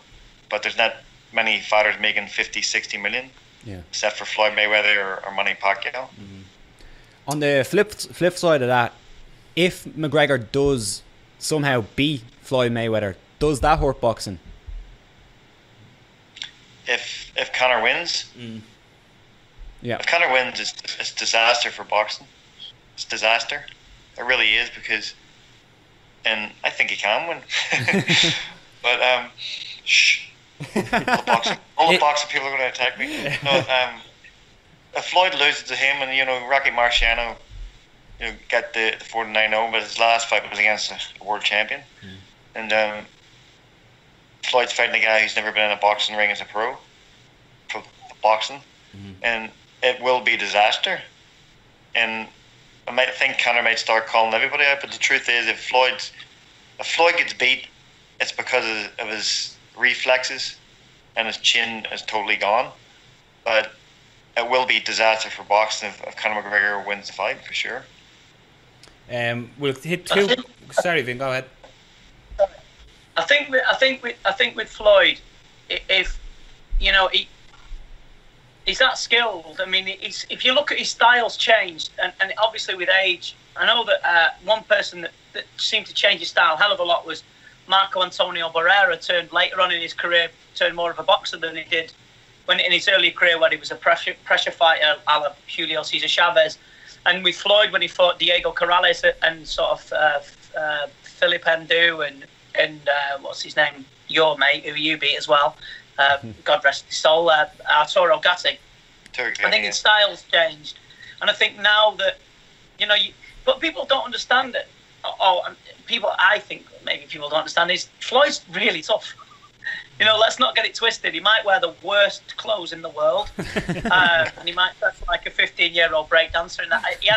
but there's not many fighters making 50, 60 million, except for Floyd Mayweather or Manny Pacquiao. On the flip side of that, if McGregor does somehow beat Floyd Mayweather, does that hurt boxing? If Conor wins, if Conor wins, it's disaster for boxing. It's disaster. It really is, because, and I think he can win. But all the boxing people are going to attack me. No, if Floyd loses to him, and Rocky Marciano, got the 49-0, but his last fight was against a world champion, and Floyd's fighting a guy who's never been in a boxing ring as a pro for boxing, and it will be disaster. And I might think Conor might start calling everybody out, but the truth is, if Floyd gets beat, it's because of his reflexes, and his chin is totally gone. But it will be disaster for boxing if Conor McGregor wins the fight, for sure. We'll hit two. Sorry, Vin, go ahead. I think with Floyd, if he's that skilled. I mean, if you look at his style's changed, and obviously with age, I know that one person that seemed to change his style a hell of a lot was Marco Antonio Barrera. Turned later on in his career, turned more of a boxer than he did when in his early career, when he was a pressure fighter, a la Julio Cesar Chavez. And with Floyd, when he fought Diego Corrales and sort of Philip Ndu and what's his name, your mate, who you beat as well, God rest his soul, Arturo Gatti. I think his style's changed, and I think now that but people don't understand it. I think maybe people don't understand is Floyd's really tough. Let's not get it twisted. He might wear the worst clothes in the world, and he might dress like a 15-year-old breakdancer. And he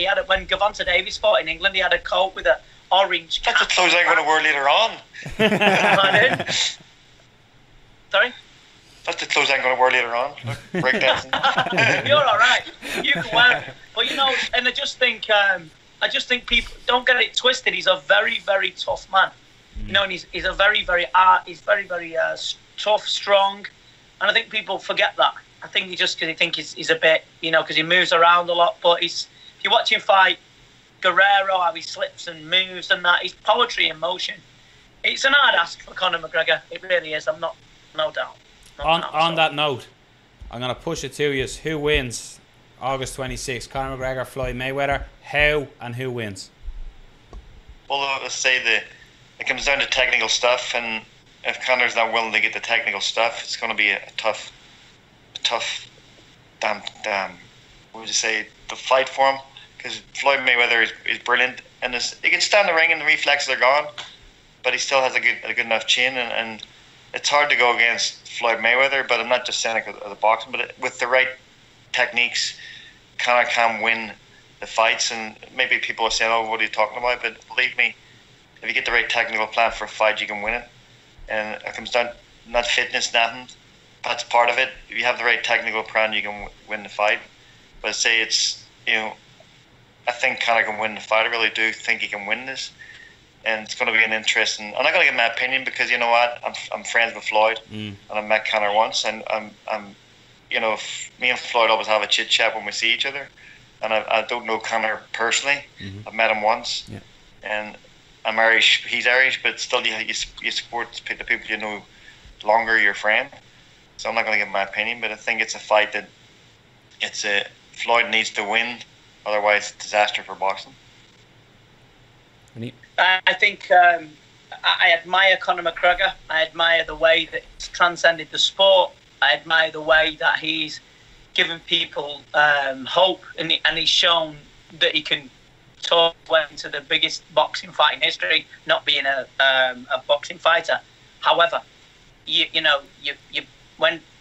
had a when Gervonta Davis fought in England, he had a coat with an orange cap. That's the clothes I'm going to wear later on. Sorry? That's the clothes I'm going to wear later on. Breakdancing. You're all right. You can wear it. But and I just think people don't get it twisted. He's a very, very tough man. And he's a very, very tough, strong, and I think people forget that. I think because he think he's a bit, because he moves around a lot. But if you watch him fight Guerrero, how he slips and moves and that, he's poetry in motion. It's an hard ask for Conor McGregor. It really is. No doubt. On that note, I'm going to push it to you. Who wins August 26th? Conor McGregor, Floyd Mayweather. How and who wins? Well, let's say it comes down to technical stuff, and if Conor's not willing to get the technical stuff, it's going to be a tough, what would you say, the fight for him, because Floyd Mayweather is brilliant, and he can stand the ring and the reflexes are gone, but he still has a good enough chin, and it's hard to go against Floyd Mayweather. But I'm not just saying it of the boxing, but with the right techniques, Conor can win the fights. And maybe people are saying, "Oh, what are you talking about?" But believe me, if you get the right technical plan for a fight, you can win it. And it comes down not fitness, nothing. That's part of it. If you have the right technical plan, you can win the fight. But say it's I think Conor can win the fight. I really do think he can win this. And it's going to be an interesting. I'm not going to give my opinion, because you know what, I'm friends with Floyd, and I met Conor once, and I'm me and Floyd always have a chit chat when we see each other, and I don't know Conor personally. I've met him once, and I'm Irish. He's Irish, but still you support the people you know longer. Your friend. So I'm not going to give my opinion, but I think it's a fight that Floyd needs to win, otherwise it's a disaster for boxing. I think I admire Conor McGregor. I admire the way that he's transcended the sport. I admire the way that he's given people hope, and he's shown that he can talk into the biggest boxing fight in history, not being a boxing fighter. However,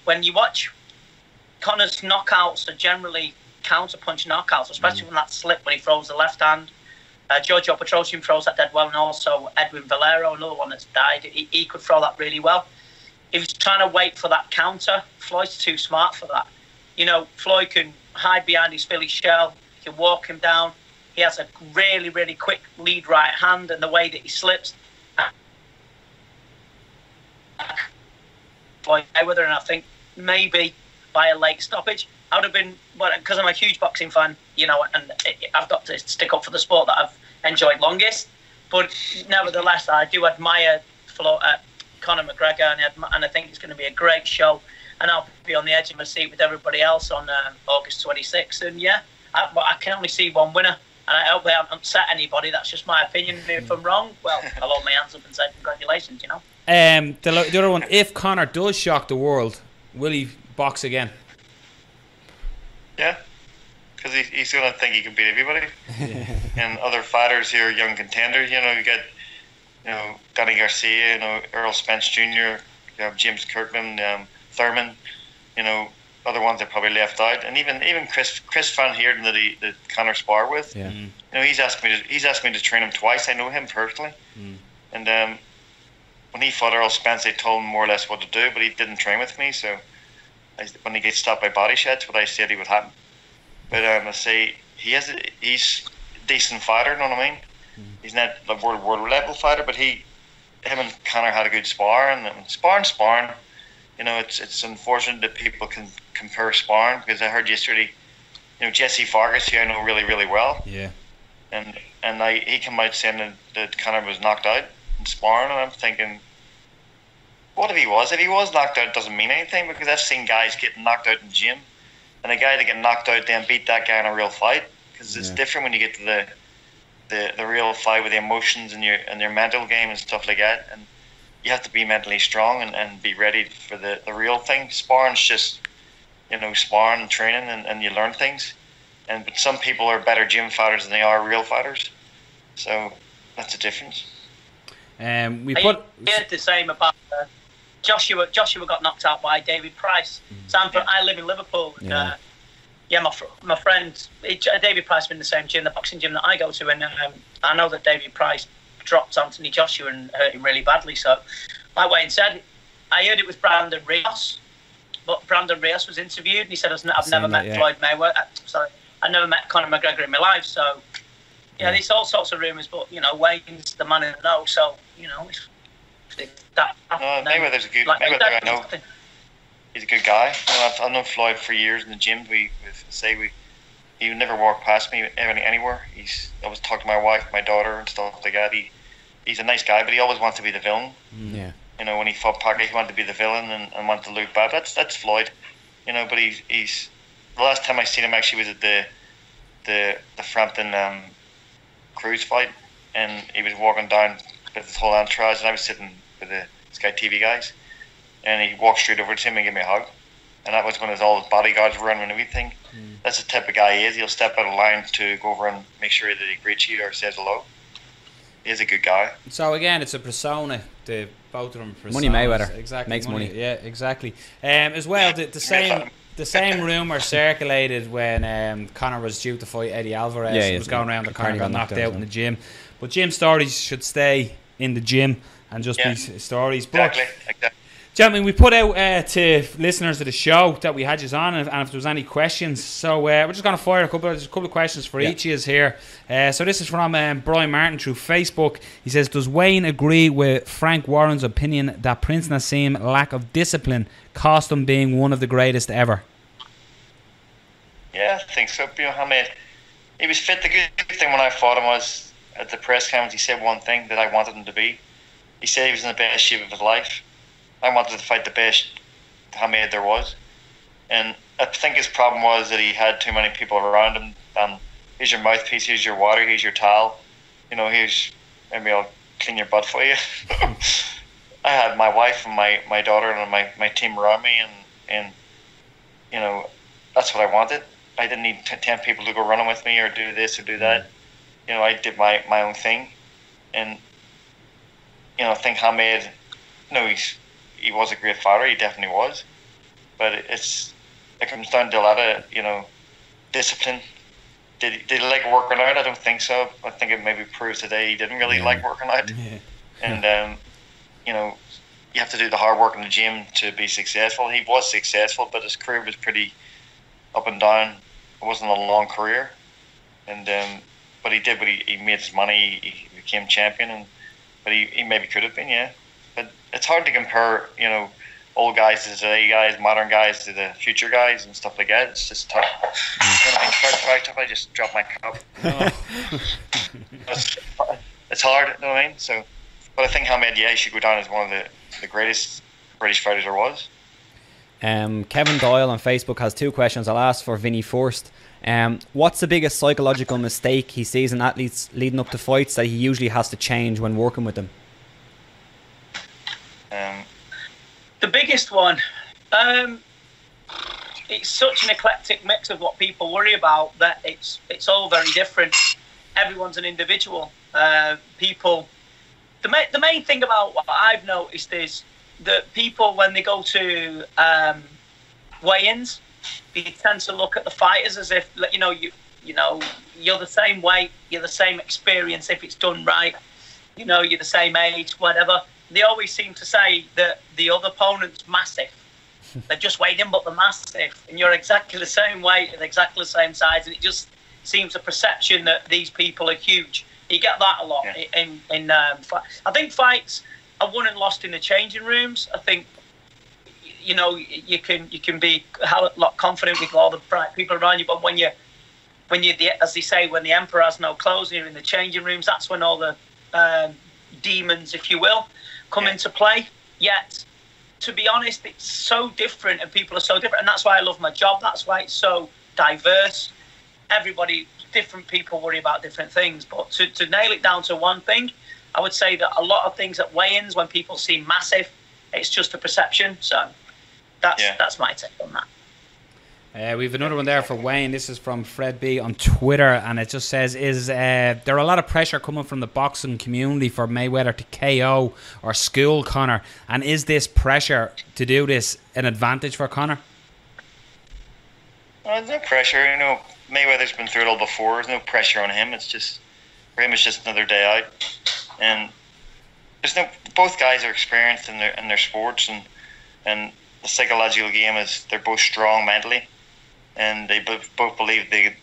when you watch Conor's knockouts, are generally counter-punch knockouts, especially when that slip when he throws the left hand. Giorgio Petrosian throws that dead well, and also Edwin Valero, another one that's died. He could throw that really well. He was trying to wait for that counter. Floyd's too smart for that. Floyd can hide behind his Philly shell. He can walk him down. He has a really, really quick lead right hand, and the way that he slips. Floyd Mayweather, and I think maybe by a late stoppage, I would have been, because I'm a huge boxing fan, and I've got to stick up for the sport that I've enjoyed longest. But nevertheless, I do admire Conor McGregor, and I think it's going to be a great show. And I'll be on the edge of my seat with everybody else on August 26th. And I can only see one winner. And I hope they haven't upset anybody. That's just my opinion. If I'm wrong, well, I'll hold my hands up and say congratulations, The other one, if Conor does shock the world, will he box again? Yeah, because he's going to think he can beat everybody. And other fighters here, young contenders, you get, Danny Garcia, Earl Spence Jr., you have James Kirkland, Thurman, other ones that probably left out, and even Chris Van Heerden that Conor spar with. Yeah. He's asked me to train him twice. I know him personally, and when he fought Earl Spence, they told him more or less what to do, but he didn't train with me. So when he gets stopped by body shots, what I said he would happen. But I say he's a decent fighter. You know what I mean? He's not a world level fighter, but him and Conor had a good spar, and sparring. It's unfortunate that people can compare sparring, because I heard yesterday, Jesse Vargas, who I know really, really well. Yeah. And he came out saying that Conor was knocked out in sparring, and I'm thinking, what if he was? If he was knocked out, it doesn't mean anything, because I've seen guys getting knocked out in the gym, and a guy that get knocked out then beat that guy in a real fight, because it's different when you get to the real fight with the emotions and your mental game and stuff like that, and you have to be mentally strong and be ready for the real thing. Sparring's just, sparring and training, and you learn things. But some people are better gym fighters than they are real fighters. So that's the difference. I heard the same about Joshua. Joshua got knocked out by David Price. I live in Liverpool. My friend David Price has been in the same gym, the boxing gym that I go to, and I know that David Price dropped Anthony Joshua and hurt him really badly. So, like Wayne said, I heard it was Brandon Rios, but Brandon Rios was interviewed, and he said, "I've never met Floyd Mayweather. I never met Conor McGregor in my life." So, there's all sorts of rumours, but Wayne's the man in the know. So, Mayweather's a good. Mayweather, I know. He's a good guy. I've known Floyd for years in the gym. He would never walk past me anywhere. I always talk to my wife, my daughter, and stuff like that. He's a nice guy, but he always wants to be the villain. Yeah. When he fought Parker, he wanted to be the villain and wanted to look bad. That's Floyd. But he's the last time I seen him actually was at the Frampton Cruise fight, and he was walking down with his whole entourage, and I was sitting with the Sky TV guys, and he walked straight over to him and gave me a hug. And that was when all his bodyguards were around and everything. That's the type of guy he is. He'll step out of line to go over and make sure that he greets you or says hello. He's a good guy. So again, it's a persona. Both of them personas. Money Mayweather. Exactly. Makes money. Yeah, exactly. As well, the same rumour circulated when Conor was due to fight Eddie Alvarez. It was going around that Conor got knocked out in the gym. But gym stories should stay in the gym and just be stories. Exactly. Gentlemen, we put out to listeners of the show that we had you on, and if there was any questions, so we're just going to fire a couple of questions for each of us here. So this is from Brian Martin through Facebook. He says, does Wayne agree with Frank Warren's opinion that Prince Nassim lack of discipline cost him being one of the greatest ever? Yeah, I think so. He was fit. The good thing when I fought him was at the press conference, he said one thing that I wanted him to be. He said he was in the best shape of his life. I wanted to fight the best Hamed there was. And I think his problem was that he had too many people around him. Here's your mouthpiece, here's your water, here's your towel. Maybe I'll clean your butt for you. I had my wife and my daughter and my team around me, and and you know, that's what I wanted. I didn't need 10 people to go running with me or do this or do that. You know, I did my own thing, and you know, I think Hamed, he was a great fighter. He definitely was, but it comes down to a lot of, you know, discipline. Did he like working out? I don't think so. I think it maybe proves today he didn't really like working out. Yeah. And you know, you have to do the hard work in the gym to be successful. He was successful, but his career was pretty up and down. It wasn't a long career, and but he did. But he made his money. He became champion, but he maybe could have been, yeah. But it's hard to compare, you know, old guys to today guys, modern guys to the future guys and stuff like that. It's just tough. You know, I just dropped my cup. It's hard, you know what I mean? So, but I think Hamed, yeah, he should go down as one of the greatest British fighters there was. Kevin Doyle on Facebook has 2 questions. I'll ask for Vinny first. What's the biggest psychological mistake he sees in athletes leading up to fights that he usually has to change when working with them? The biggest one, it's such an eclectic mix of what people worry about that it's all very different. Everyone's an individual. People, the main thing about what I've noticed is that people, when they go to weigh-ins, they tend to look at the fighters as if, you know, you're the same weight, you're the same experience if it's done right, you know, you're the same age, whatever. They always seem to say that the other opponent's massive. They're just weighed in, but they're massive, and you're exactly the same weight and exactly the same size, and it just seems a perception that these people are huge. You get that a lot in I think fights are won and lost in the changing rooms. I think, you know, you can be a lot confident with all the bright people around you, but when you as they say, when the emperor has no clothes and you're in the changing rooms, that's when all the demons, if you will, come into play. Yet, to be honest, it's so different and people are so different, and that's why I love my job. That's why it's so diverse. Different people worry about different things, but to nail it down to one thing, I would say that a lot of things at weigh-ins, when people seem massive, it's just a perception. So that's my take on that. We have another one there for Wayne. This is from Fred B on Twitter, and it just says, is there a lot of pressure coming from the boxing community for Mayweather to KO or school Conor? And is this pressure to do this an advantage for Conor? Well, there's no pressure. You know, Mayweather's been through it all before. There's no pressure on him. It's just, for him, it's just another day out. And both guys are experienced in their sports, and the psychological game is they're both strong mentally, and they both believe they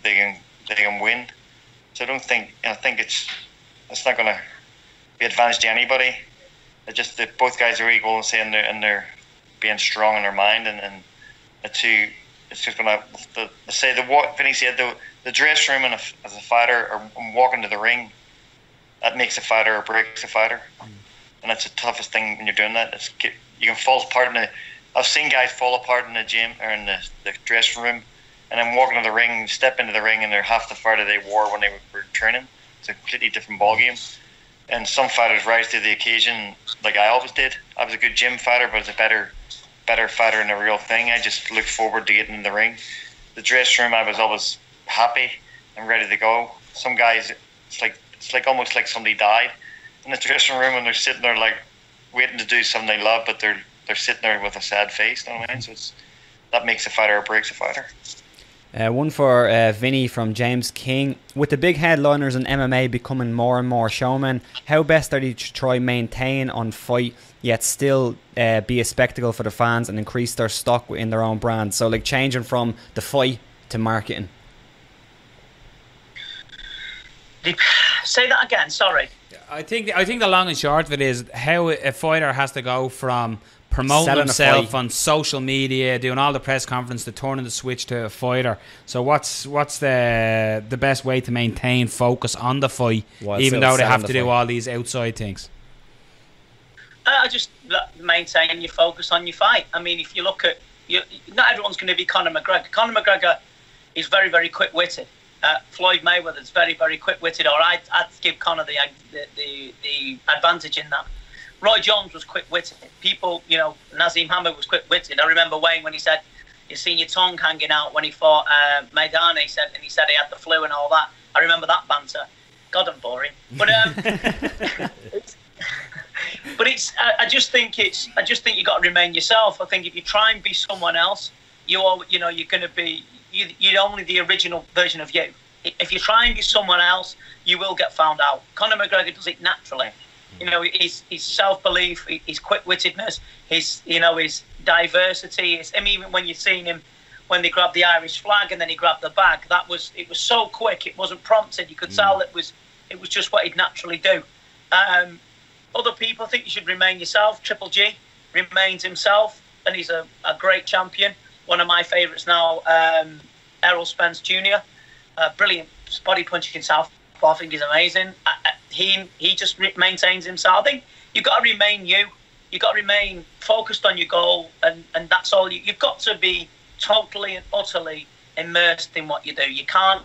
can win. So I think it's not going to be advantage to anybody. It's just that both guys are equal and they're being strong in their mind, and the two. It's just going to say what Vinny said, the dressing room as a fighter or walking to the ring, that makes a fighter or breaks a fighter, and that's the toughest thing when you're doing that. You can fall apart I've seen guys fall apart in the gym or in the dressing room, and then walking to the ring, step into the ring, and they're half the fighter they were when they were training. It's a completely different ball game, and some fighters rise to the occasion, like I always did. I was a good gym fighter, but I was a better fighter in the real thing. I just looked forward to getting in the ring. The dressing room, I was always happy and ready to go. Some guys, it's like almost like somebody died in the dressing room, and they're sitting there like waiting to do something they love, but they're sitting there with a sad face. You know what I mean? So that makes a fighter or breaks a fighter. One for Vinny from James King. With the big headliners in MMA becoming more and more showmen, how best are they to try maintain on fight yet still be a spectacle for the fans and increase their stock in their own brand? So like changing from the fight to marketing. Say that again, sorry. I think the long and short of it is how a fighter has to go from promoting Selling himself on social media, doing all the press conference, to turning the switch to a fighter. So what's the best way to maintain focus on the fight, even though they have to do all these outside things? I just maintain your focus on your fight. I mean, if you look at, not everyone's going to be Conor McGregor. Conor McGregor is very, very quick-witted. Floyd Mayweather's very, very quick-witted. Or I'd give Conor the advantage in that. Roy Jones was quick-witted. People, Nazim Hamid was quick-witted. I remember Wayne when he said, "You seen your tongue hanging out" when he fought Maidana. He said he had the flu and all that. I remember that banter. God, I'm boring. But I just think you got to remain yourself. I think if you try and be someone else, you're going to be you're only the original version of you. If you try and be someone else, you will get found out. Conor McGregor does it naturally. His self-belief, his quick-wittedness, his diversity. Even when you've seen him, when they grabbed the Irish flag and then he grabbed the bag, it was so quick. It wasn't prompted. You could tell it was just what he'd naturally do. Other people think you should remain yourself. Triple G remains himself, and he's a great champion. One of my favourites now, Errol Spence Jr. Brilliant body punching southpaw. I think he's amazing. He just maintains himself. I think you've got to remain you. You've got to remain focused on your goal, and that's all. You've got to be totally and utterly immersed in what you do. You can't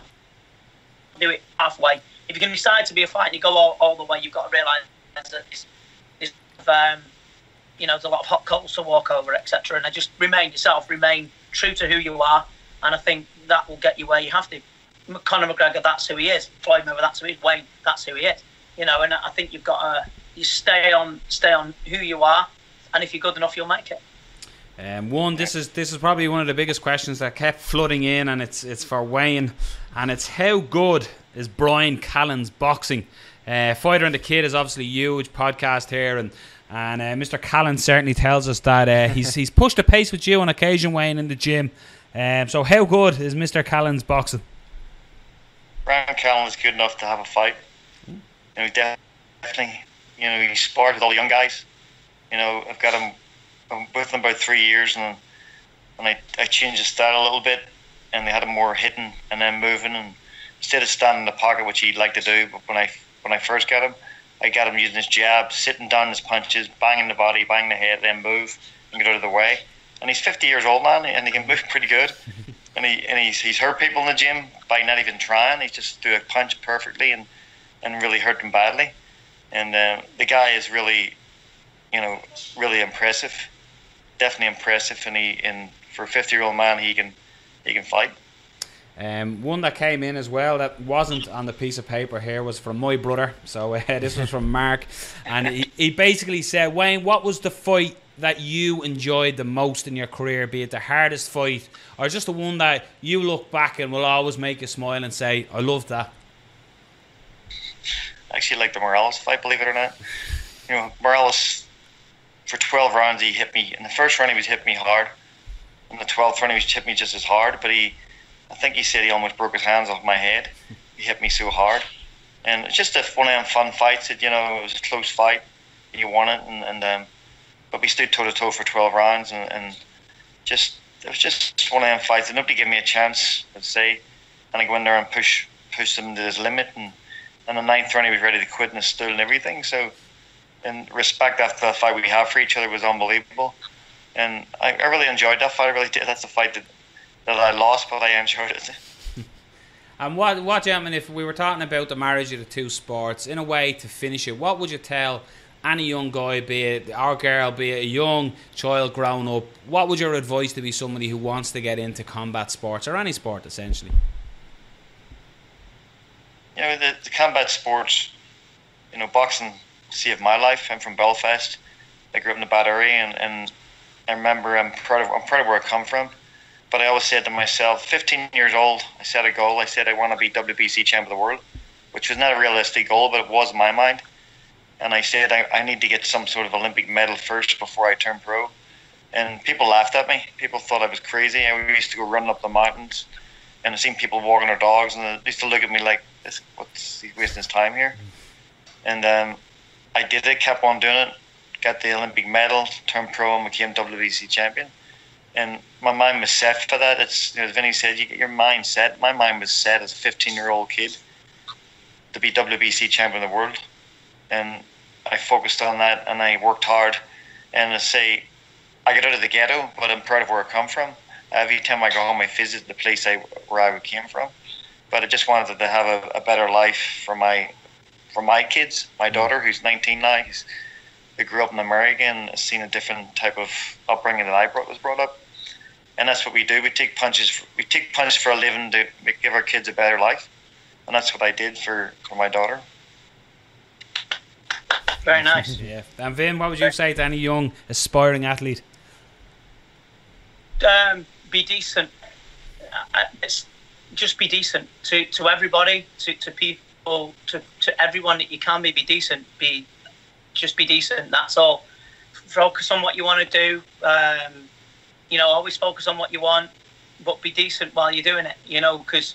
do it halfway. If you're going to decide to be a fighter and you go all the way, you've got to realise that there's a lot of hot coals to walk over, etc. And just remain yourself, remain true to who you are, and I think that will get you where you have to. Conor McGregor, that's who he is. Floyd Mayweather, that's who he is. Wayne, that's who he is. And I think you've got to stay on who you are, and if you're good enough, you'll make it. This is probably one of the biggest questions that kept flooding in, and it's for Wayne, and it's how good is Brian Callen's boxing? Fighter and the Kid is obviously a huge podcast here, and Mr. Callen certainly tells us that he's pushed the pace with you on occasion, Wayne, in the gym. So how good is Mr. Callen's boxing? Brian Callen is good enough to have a fight. Definitely. He sparred with all the young guys. I've got him. I'm with him about 3 years, and I changed his style a little bit, and they had him more hitting and then moving, and instead of standing in the pocket, which he'd like to do. But when I first got him, I got him using his jab, sitting down his punches, banging the body, banging the head, then move and get out of the way. And he's 50 years old, man, and he can move pretty good. And he's hurt people in the gym by not even trying. He just do a punch perfectly and really hurt them badly. And the guy is really, really impressive. Definitely impressive. And for a 50-year-old man, he can fight. One that came in as well that wasn't on the piece of paper here was from my brother. So this was from Mark, and he basically said, Wayne, what was the fight that you enjoyed the most in your career, be it the hardest fight or just the one that you look back and will always make you smile and say, I loved that? I actually like the Morales fight, believe it or not. Morales, for 12 rounds, he hit me. In the first round, he was hitting me hard. In the 12th round, he was hitting me just as hard, but I think he said he almost broke his hands off my head. He hit me so hard. And it's just one of them fun fights that, it was a close fight. You won it, but we stood toe-to-toe for 12 rounds, and it was just one of them fights that nobody gave me a chance, I'd say. And I go in there and push him to his limit, and in the 9th round he was ready to quit in his stool and everything. So, and respect after the fight we have for each other was unbelievable. And I really enjoyed that fight. I really did. That's the fight that I lost, but I enjoyed it. And what, gentlemen, if we were talking about the marriage of the two sports, in a way to finish it, what would you tell any young guy, be it our girl, be it a young child growing up? What would your advice to be somebody who wants to get into combat sports or any sport essentially? The combat sports, boxing saved my life. I'm from Belfast. I grew up in the bad area, and I remember I'm proud of where I come from. But I always said to myself, 15 years old, I set a goal. I said I want to be WBC champ of the world, which was not a realistic goal, but it was in my mind. And I said I need to get some sort of Olympic medal first before I turn pro. And people laughed at me. People thought I was crazy. I used to go running up the mountains, and I seen people walking their dogs, and they used to look at me like, what's he wasting his time here? And I did it, kept on doing it, got the Olympic medal, turned pro, and became WBC champion. And my mind was set for that. It's, as Vinny said, you get your mind set. My mind was set as a 15-year-old kid to be WBC champion of the world. And I focused on that, and I worked hard. And I say, I got out of the ghetto, but I'm proud of where I come from. Every time I go home, I visit the place where I came from. But I just wanted to have a better life for my kids. My daughter, who's 19 now, who grew up in America and has seen a different type of upbringing that I was brought up. And that's what we do. We take punches for a living to give our kids a better life. And that's what I did for my daughter. Very nice. Yeah. And Vin, what would you say to any young aspiring athlete? Be decent. Just be decent to everybody, to people, to everyone that you can be. Be decent. Just be decent. That's all. Focus on what you want to do. Always focus on what you want, but be decent while you're doing it. Because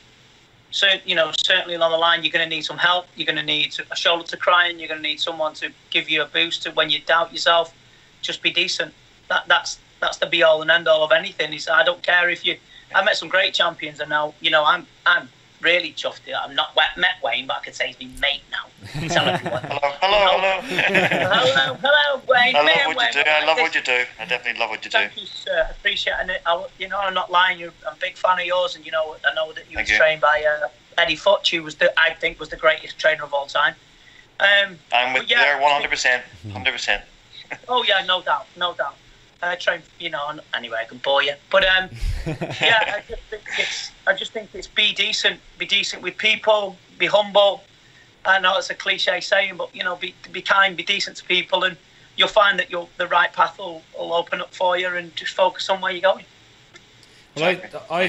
certainly along the line, you're going to need some help. You're going to need a shoulder to cry on. You're going to need someone to give you a boost when you doubt yourself. Just be decent. That's the be all and end all of anything. I don't care if you. I met some great champions, and now I'm really chuffed. I've not met Wayne, but I could say he's been mate now. Tell everyone. Hello. hello, Wayne. I love what you do. I love what you do. I definitely love what you do. Thank you, sir. Appreciate it. I'm not lying. I'm a big fan of yours, and I know that you were trained by Eddie Futch, who I think was the greatest trainer of all time. I'm with you there 100%. 100%. Oh yeah, no doubt. I train, anyway, I can bore you. But yeah, I just think it's be decent with people, be humble. I know it's a cliche saying, but be kind, be decent to people, and you'll find that the right path will open up for you, and just focus on where you're going. Well, I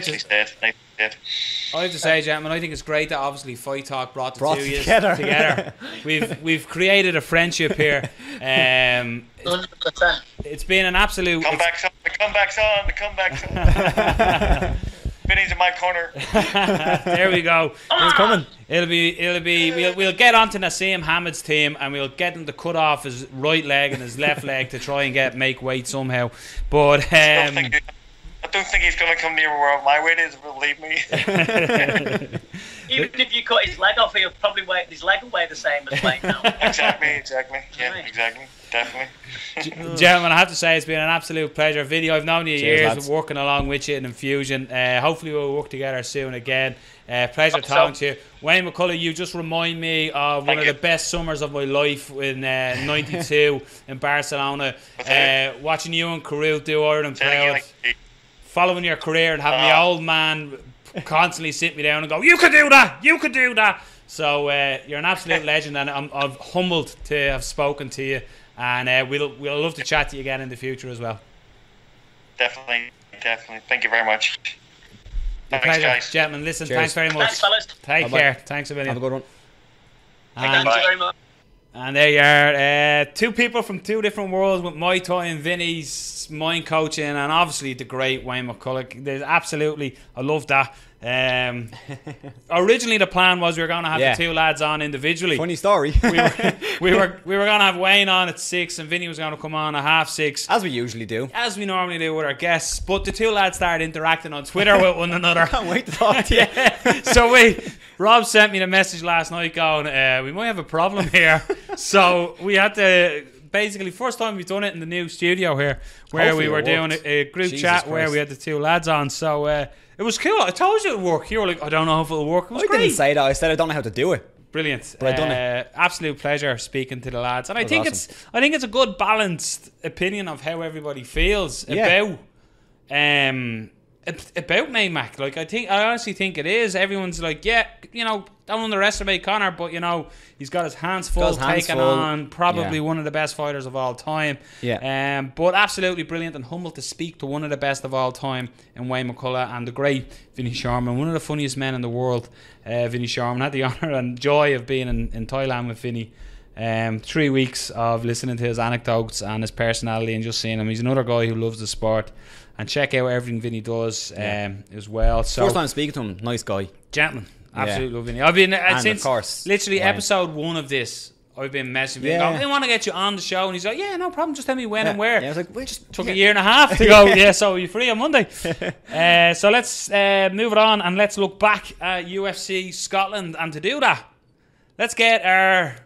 have to say, gentlemen, I think it's great that obviously Fight Talk brought the two of you together. We've created a friendship here. 100%. It's been an absolute. The comeback's on. Vinny's in my corner. There we go. He's coming. It'll be. We'll get onto Nassim Hamed's team, and we'll get him to cut off his right leg and his left leg to try and make weight somehow. But I don't think he's going to come near where my weight is, believe me. Even if you cut his leg off, he'll probably his leg will weigh the same as Wayne now. Exactly. Yeah, right. Exactly. Definitely. Gentlemen, I have to say it's been an absolute pleasure. Vinny, I've known you years, lads. working along with you in Infusion. Hopefully we'll work together soon again. Pleasure talking to you. Wayne McCullough, you just remind me of one of the best summers of my life in '92 in Barcelona. Watching you and Carew do Ireland proud. Following your career and having the old man constantly sit me down and go, you could do that. So you're an absolute legend, and I'm humbled to have spoken to you, and we'll love to chat to you again in the future as well. Definitely. Thank you very much. Thanks, pleasure, guys. gentlemen. Listen, Cheers. Thanks very much. Thanks, fellas. Take care. Thanks a million. Have a good one. Thank you very much. And there you are, two people from two different worlds with Muay Thai and Vinny's mind coaching, and obviously the great Wayne McCullough. There's absolutely, I love that. Originally the plan was we were going to have the two lads on individually. Funny story. we were going to have Wayne on at 6 and Vinny was going to come on at 6:30. As we usually do. As we normally do with our guests. But the two lads started interacting on Twitter with one another. Can't wait to talk to you. So Rob sent me the message last night going, we might have a problem here. So we had to, basically, first time we've done it in the new studio here, where Hopefully we were doing a group chat where we had the two lads on. So it was cool. I told you it would work. You were like, I don't know if it'll work. It was great. I didn't say that. I said I don't know how to do it. Brilliant. But I done it. Absolute pleasure speaking to the lads. And I think awesome. it's a good balanced opinion of how everybody feels about Maymac. Like I honestly think it is. Everyone's like, don't underestimate Conor, but he's got his hands full, taking on probably one of the best fighters of all time. Yeah. But absolutely brilliant and humbled to speak to one of the best of all time in Wayne McCullough and the great Vinny Shoreman, one of the funniest men in the world. Vinny Shoreman had the honour and joy of being in Thailand with Vinny. 3 weeks of listening to his anecdotes and his personality and just seeing him. He's another guy who loves the sport. And check out everything Vinny does as well. So first time speaking to him, nice guy. Gentleman. Absolutely love Vinny. I've been since of course, literally episode 1 of this. I've been messaging him. I want to get you on the show, and he's like, "Yeah, no problem. Just tell me when and where." Yeah, I was like, "We just took a year and a half to go." Yeah, so are you free on Monday? So let's move it on and let's look back at UFC Scotland. And to do that, let's get our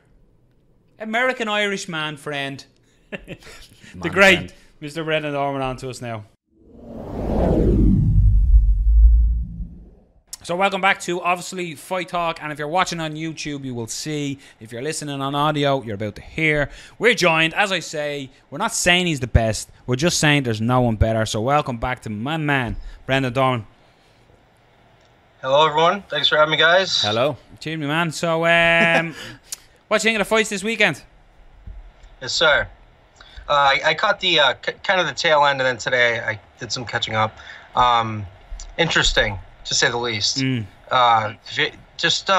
American Irish man friend, the great Mr. Brendan Dorman, on to us now. So welcome back to obviously Fight Talk, and if you're watching on YouTube you will see, if you're listening on audio you're about to hear, we're joined, as I say, we're not saying he's the best, we're just saying there's no one better. So welcome back to my man Brendan Dorman. Hello everyone, thanks for having me guys. Hello. Cheers me man. So what do you think of the fights this weekend? Yes sir. I caught the kind of the tail end, and then today I did some catching up. Interesting, to say the least. Just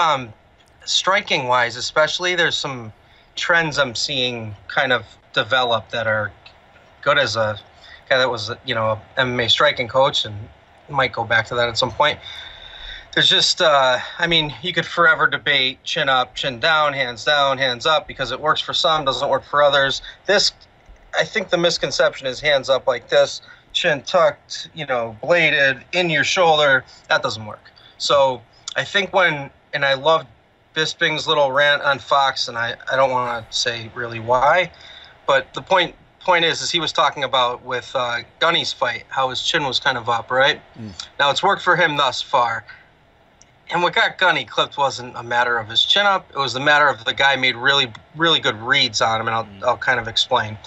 striking wise, especially, there's some trends I'm seeing kind of develop that are good. As a guy that was, you know, a MMA striking coach, and might go back to that at some point. There's just, I mean, you could forever debate chin up, chin down, hands up, because it works for some, doesn't work for others. This, I think the misconception is hands up like this, chin tucked, you know, bladed in your shoulder. That doesn't work. So I think and I loved Bisping's little rant on Fox, and I don't want to say really why, but the point is he was talking about with Gunny's fight, how his chin was kind of up, right? Now it's worked for him thus far. And what got Gunny clipped wasn't a matter of his chin up. It was the matter of the guy made really, really good reads on him, and I'll kind of explain.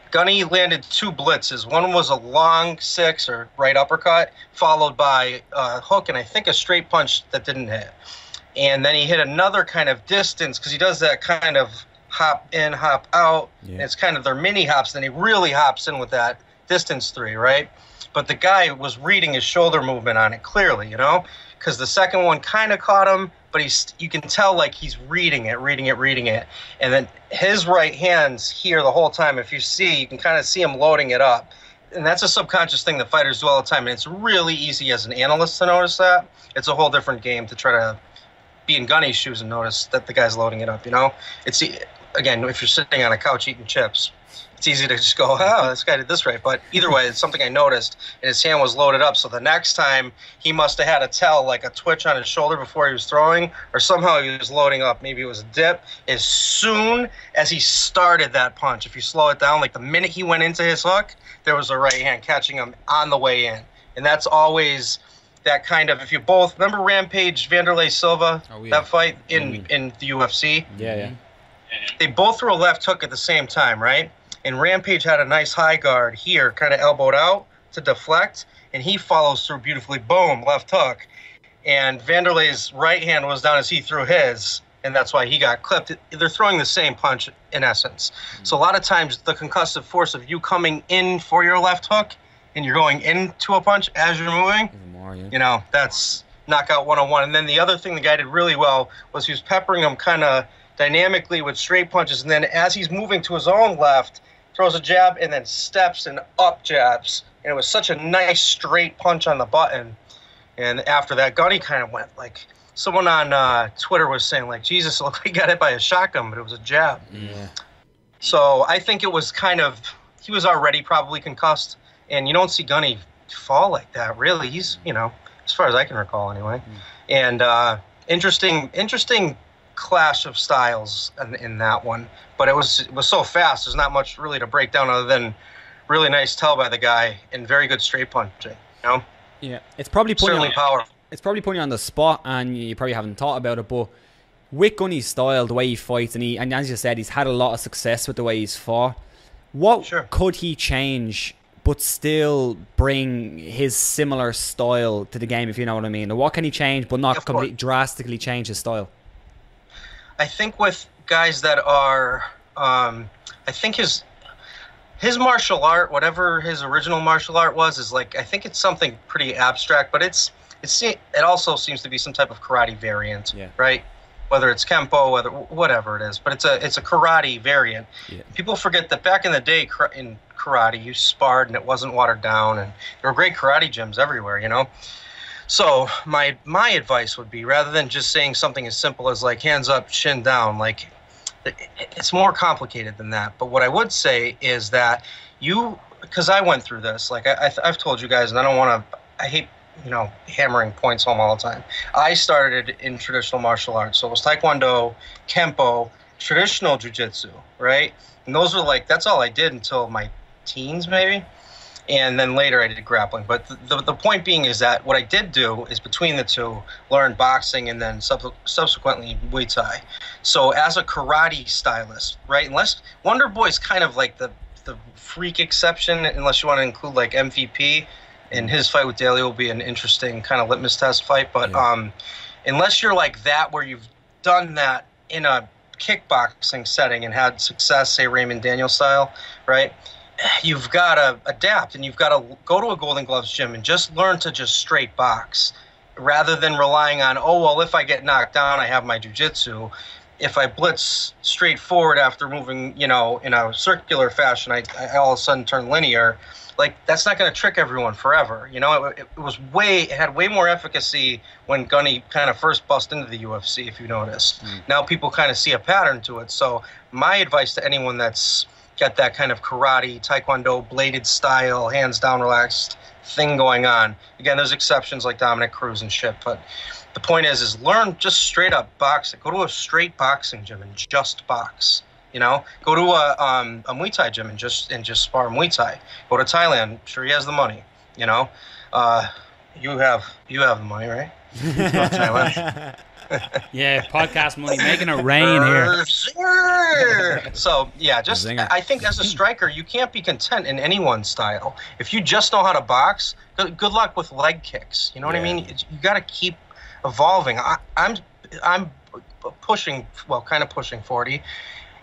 Gunny landed 2 blitzes. One was a long 6 or right uppercut, followed by a hook and I think a straight punch that didn't hit. And then he hit another kind of distance, because he does that kind of hop in, hop out. Yeah. And it's kind of their mini hops. Then he really hops in with that distance 3, right? But the guy was reading his shoulder movement on it clearly, you know? Because the second one kind of caught him, but you can tell like he's reading it. And then his right hand's here the whole time. If you see, you can kind of see him loading it up. And that's a subconscious thing that fighters do all the time. And it's really easy as an analyst to notice that. It's a whole different game to try to be in Gunny's shoes and notice that the guy's loading it up, you know? It's, again, if you're sitting on a couch eating chips, it's easy to just go, oh, this guy did this right. But either way, it's something I noticed, and his hand was loaded up. So the next time, he must have had a tell, like a twitch on his shoulder before he was throwing, or somehow he was loading up. Maybe it was a dip. As soon as he started that punch, if you slow it down, like the minute he went into his hook, there was a right hand catching him on the way in. And that's always that kind of, if you both, remember Rampage, Vanderlei Silva, that fight in the UFC? Yeah. They both threw a left hook at the same time, right? And Rampage had a nice high guard here, kind of elbowed out to deflect, and he follows through beautifully. Boom, left hook. And Vanderlei's right hand was down as he threw his, and that's why he got clipped. They're throwing the same punch in essence. So a lot of times the concussive force of you coming in for your left hook and you're going into a punch as you're moving, you know, that's knockout 101. And then the other thing the guy did really well was he was peppering him kind of dynamically with straight punches, and then as he's moving to his own left, throws a jab and then steps and up jabs. And it was such a nice straight punch on the button. And after that, Gunny kind of went like, someone on Twitter was saying, like, Jesus, it looked like he got hit by a shotgun, but it was a jab. Yeah. So I think it was kind of, he was already probably concussed. And you don't see Gunny fall like that, really. He's, you know, as far as I can recall anyway. And interesting clash of styles in that one, but it was so fast. There's not much really to break down other than really nice tell by the guy and very good straight punching. You know? Yeah, it's probably putting powerful. It's probably putting you on the spot, and you probably haven't thought about it. But with Gunny's style, the way he fights, and as you said, he's had a lot of success with the way he's fought. What could he change, but still bring his similar style to the game, if you know what I mean? Or what can he change, but not completely drastically change his style? I think with guys that are, I think his martial art, whatever his original martial art was, is like, I think it's something pretty abstract, but it also seems to be some type of karate variant, right? Whether it's Kempo, whatever it is, but it's a karate variant. Yeah. People forget that back in the day in karate, you sparred and it wasn't watered down, and there were great karate gyms everywhere, you know? So my advice would be, rather than just saying something as simple as like hands up, chin down, like it's more complicated than that. But what I would say is that because I went through this, like I've told you guys, and I hate, you know, hammering points home all the time. I started in traditional martial arts, so it was Taekwondo, Kempo, traditional Jiu-Jitsu, right? And those were like, that's all I did until my teens maybe. and then later I did grappling. But the point being is that what I did do is between the two, learn boxing and then subsequently Muay Thai. So as a karate stylist, right? Unless Wonder Boy's kind of like the freak exception, unless you want to include like MVP, and his fight with Daly will be an interesting kind of litmus test fight. But unless you're like that, where you've done that in a kickboxing setting and had success, say Raymond Daniels style, right? You've got to adapt, and you've got to go to a Golden Gloves gym and just learn to just straight box, rather than relying on, oh, well, if I get knocked down, I have my jiu-jitsu. If I blitz straight forward after moving, in a circular fashion, I all of a sudden turn linear. Like, that's not going to trick everyone forever. It had way more efficacy when Gunny kind of first bust into the UFC, if you noticed. Now people kind of see a pattern to it. So my advice to anyone that's got that kind of karate, taekwondo, bladed style, hands down, relaxed thing going on. Again, there's exceptions like Dominic Cruz and shit, but the point is learn just straight up boxing. Go to a straight boxing gym and just box. Go to a Muay Thai gym and just spar Muay Thai. Go to Thailand. I'm sure he has the money. You have the money, right? Go to Thailand. Yeah, podcast money, making it rain here. So yeah, I think as a striker, you can't be content in anyone's style. If you just know how to box, good luck with leg kicks. You know what I mean? You got to keep evolving. I'm pushing, kind of pushing 40,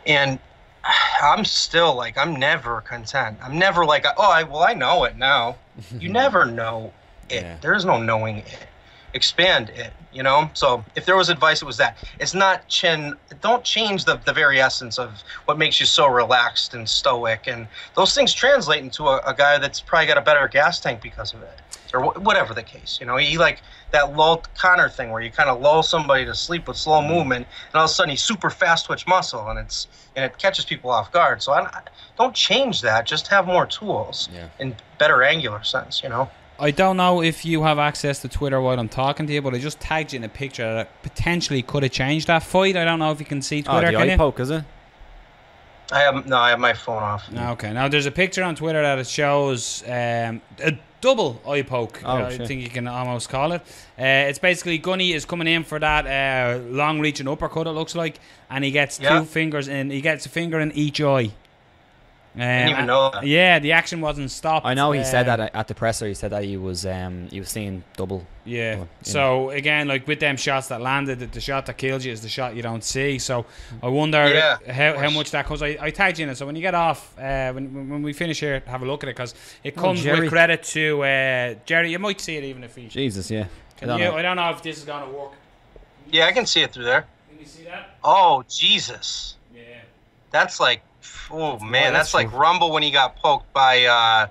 and I'm still like, I'm never content. I'm never like, I know it now. You never know it. Yeah. There is no knowing it. Expand it, So if there was advice, it was that. It's not don't change the very essence of what makes you so relaxed and stoic. And those things translate into a guy that's probably got a better gas tank because of it. Or whatever the case, He like that lull Connor thing where you kind of lull somebody to sleep with slow movement, and all of a sudden he's super fast twitch muscle, and it catches people off guard. So don't change that. Just have more tools in better angular sense, I don't know if you have access to Twitter while I'm talking to you, but I just tagged you in a picture that potentially could have changed that fight. I don't know if you can see Twitter. The eye poke, is it? I have my phone off. Okay, now there's a picture on Twitter that it shows a double eye poke. I think you can almost call it. It's basically Gunny is coming in for that long-reaching uppercut, it looks like, and he gets two fingers in. He gets a finger in each eye. I didn't even know that. Yeah, the action wasn't stopped. I know he said that at the presser. He said that he was seeing double. Yeah. So again, like with them shots that landed, the shot that kills you is the shot you don't see. So I wonder how much that comes. I tagged you in it. So when you get off, when we finish here, have a look at it, because it comes with credit to Jerry. You might see it even if he. Jesus, yeah. I don't know if this is going to work. Yeah, I can see it through there. Can you see that? Oh Jesus. Yeah. That's like. Oh man, that's like Rumble when he got poked by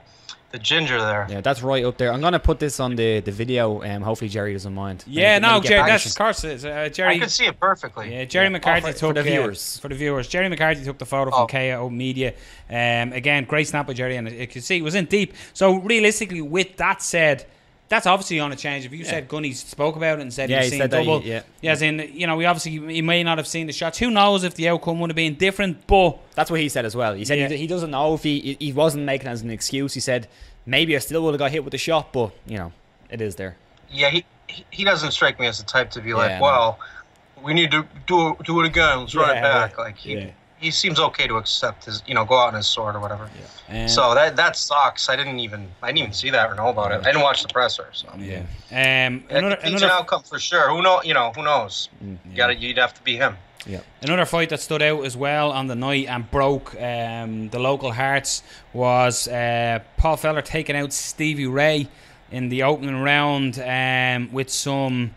the ginger there. Yeah, that's right up there. I'm gonna put this on the video. Hopefully Jerry doesn't mind. Yeah, no, Jerry. That's of course. Jerry. I can see it perfectly. Yeah, Jerry McCarthy took for the viewers. For the viewers, Jerry McCarthy took the photo from KO Media. Again, great snap by Jerry, and you can see it was in deep. So realistically, with that said, that's obviously going to change. If you said Gunny spoke about it and said he's seen double, as in, he may not have seen the shots. Who knows if the outcome would have been different? But that's what he said as well. He said he doesn't know if he wasn't making it as an excuse. He said maybe I still would have got hit with the shot, but it is there. Yeah, he doesn't strike me as the type to be like, well, we need to do it again. Let's run it back. Like he seems okay to accept his, go out on his sword or whatever. Yeah. So that sucks. I didn't even see that or know about it. I didn't watch the presser. So yeah. Another outcome for sure. Who knows? You'd have to be him. Yeah. Another fight that stood out as well on the night and broke the local hearts was Paul Felder taking out Stevie Ray in the opening round with some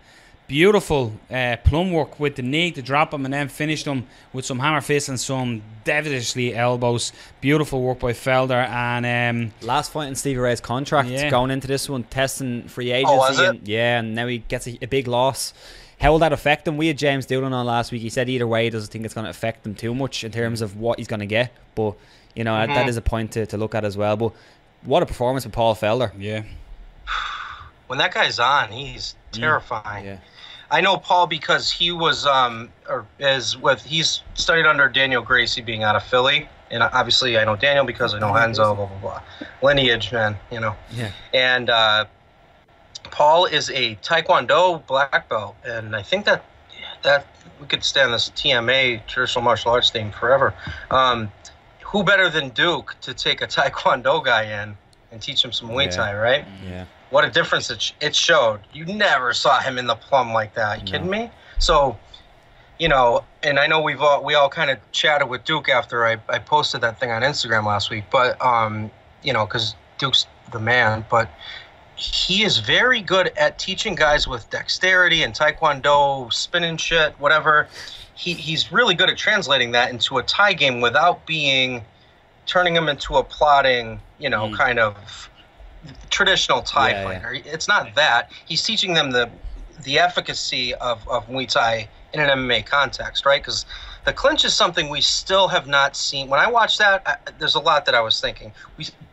beautiful plum work with the knee to drop him, and then finished him with some hammer fists and some devilishly elbows. Beautiful work by Felder. And last fight in Stevie Ray's contract, going into this one, testing free agency. Oh, was it? And now he gets a big loss. How will that affect him? We had James Doolan on last week. He said either way he doesn't think it's going to affect him too much in terms of what he's going to get. But, that is a point to look at as well. But what a performance with Paul Felder. Yeah. When that guy's on, he's terrifying. Yeah. I know Paul because he was he's studied under Daniel Gracie being out of Philly, And obviously I know Daniel because I know Henzo, blah, blah, blah. Lineage, man, you know. Yeah. And Paul is a Taekwondo black belt, and I think that we could stay on this TMA, traditional martial arts theme, forever. Who better than Duke to take a Taekwondo guy in and teach him some Muay Thai, right? Yeah. What a difference it showed. You never saw him in the plum like that. You kidding me? So, you know, and I know we all kind of chatted with Duke after I posted that thing on Instagram last week, but you know, because Duke's the man, but he is very good at teaching guys with dexterity and Taekwondo, spinning shit, whatever. He's really good at translating that into a Thai game without turning him into a plotting, you know, kind of traditional Thai fighter. Yeah. It's not that. He's teaching them the efficacy of Muay Thai in an MMA context, right? Because the clinch is something we still have not seen. When I watched that, there's a lot that I was thinking.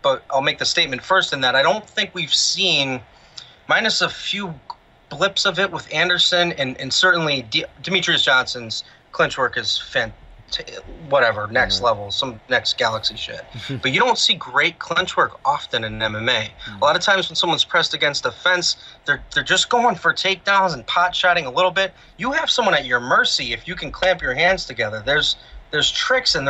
But I'll make the statement first in that I don't think we've seen, minus a few blips of it with Anderson and certainly Demetrius Johnson's clinch work is next level, some next galaxy shit. But you don't see great clinch work often in MMA. A lot of times when someone's pressed against a fence, they're just going for takedowns and pot shotting a little bit. You have someone at your mercy if you can clamp your hands together. There's tricks, and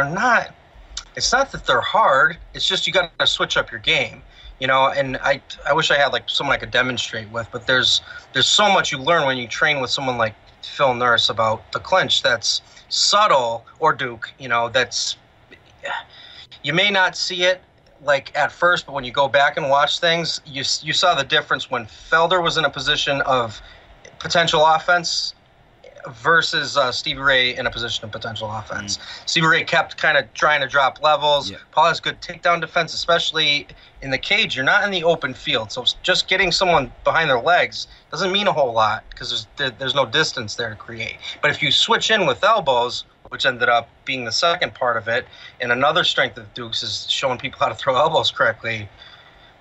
it's not that they're hard, it's just you got to switch up your game. You know, and I wish I had like someone I could demonstrate with, but there's so much you learn when you train with someone like Phil Nurse about the clinch that's subtle, or Duke, you know, you may not see it like at first, but when you go back and watch things, you saw the difference when Felder was in a position of potential offense versus Stevie Ray in a position of potential offense. Stevie Ray kept kind of trying to drop levels. Paul has good takedown defense, especially in the cage. You're not in the open field, so just getting someone behind their legs doesn't mean a whole lot because there's no distance there to create. But if you switch in with elbows, which ended up being the second part of it, and another strength of Duke's is showing people how to throw elbows correctly.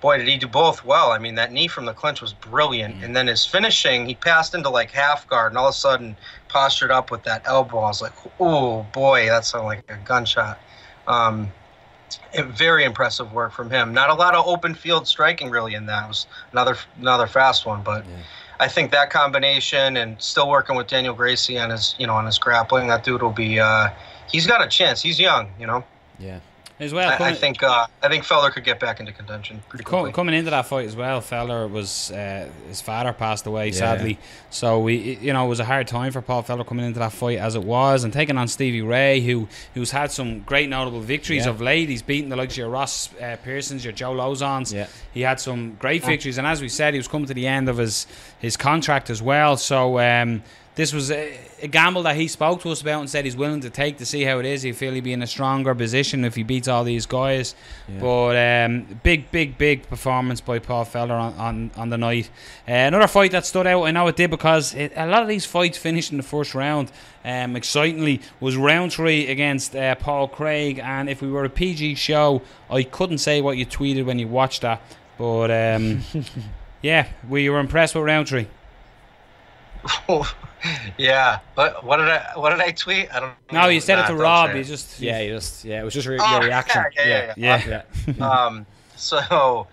Boy, did he do both well. I mean, that knee from the clinch was brilliant. And then his finishing, he passed into like half guard and all of a sudden postured up with that elbow. I was like, oh boy, that sounded like a gunshot. Very impressive work from him. Not a lot of open field striking really in that. It was another fast one, but I think that combination and still working with Daniel Gracie on his grappling, that dude will be he's got a chance. He's young, you know. Yeah. As well, I think Felder could get back into contention pretty quickly. Coming into that fight as well, Felder was his father passed away sadly, so it was a hard time for Paul Felder coming into that fight as it was, and taking on Stevie Ray, who's had some great notable victories of late. He's beaten the likes of your Ross Pearsons, your Joe Lozons. He had some great victories, and as we said, he was coming to the end of his contract as well. So this was a gamble that he spoke to us about and said he's willing to take to see how it is. He feel he'd be in a stronger position if he beats all these guys. But big performance by Paul Felder on the night. Another fight that stood out, I know it did because a lot of these fights finished in the first round. Excitingly, was round 3 against Paul Craig. And if we were a PG show, I couldn't say what you tweeted when you watched that. But we were impressed with round 3. Yeah, but what did I tweet? I don't know. No, you said it to Rob. It was just your reaction. So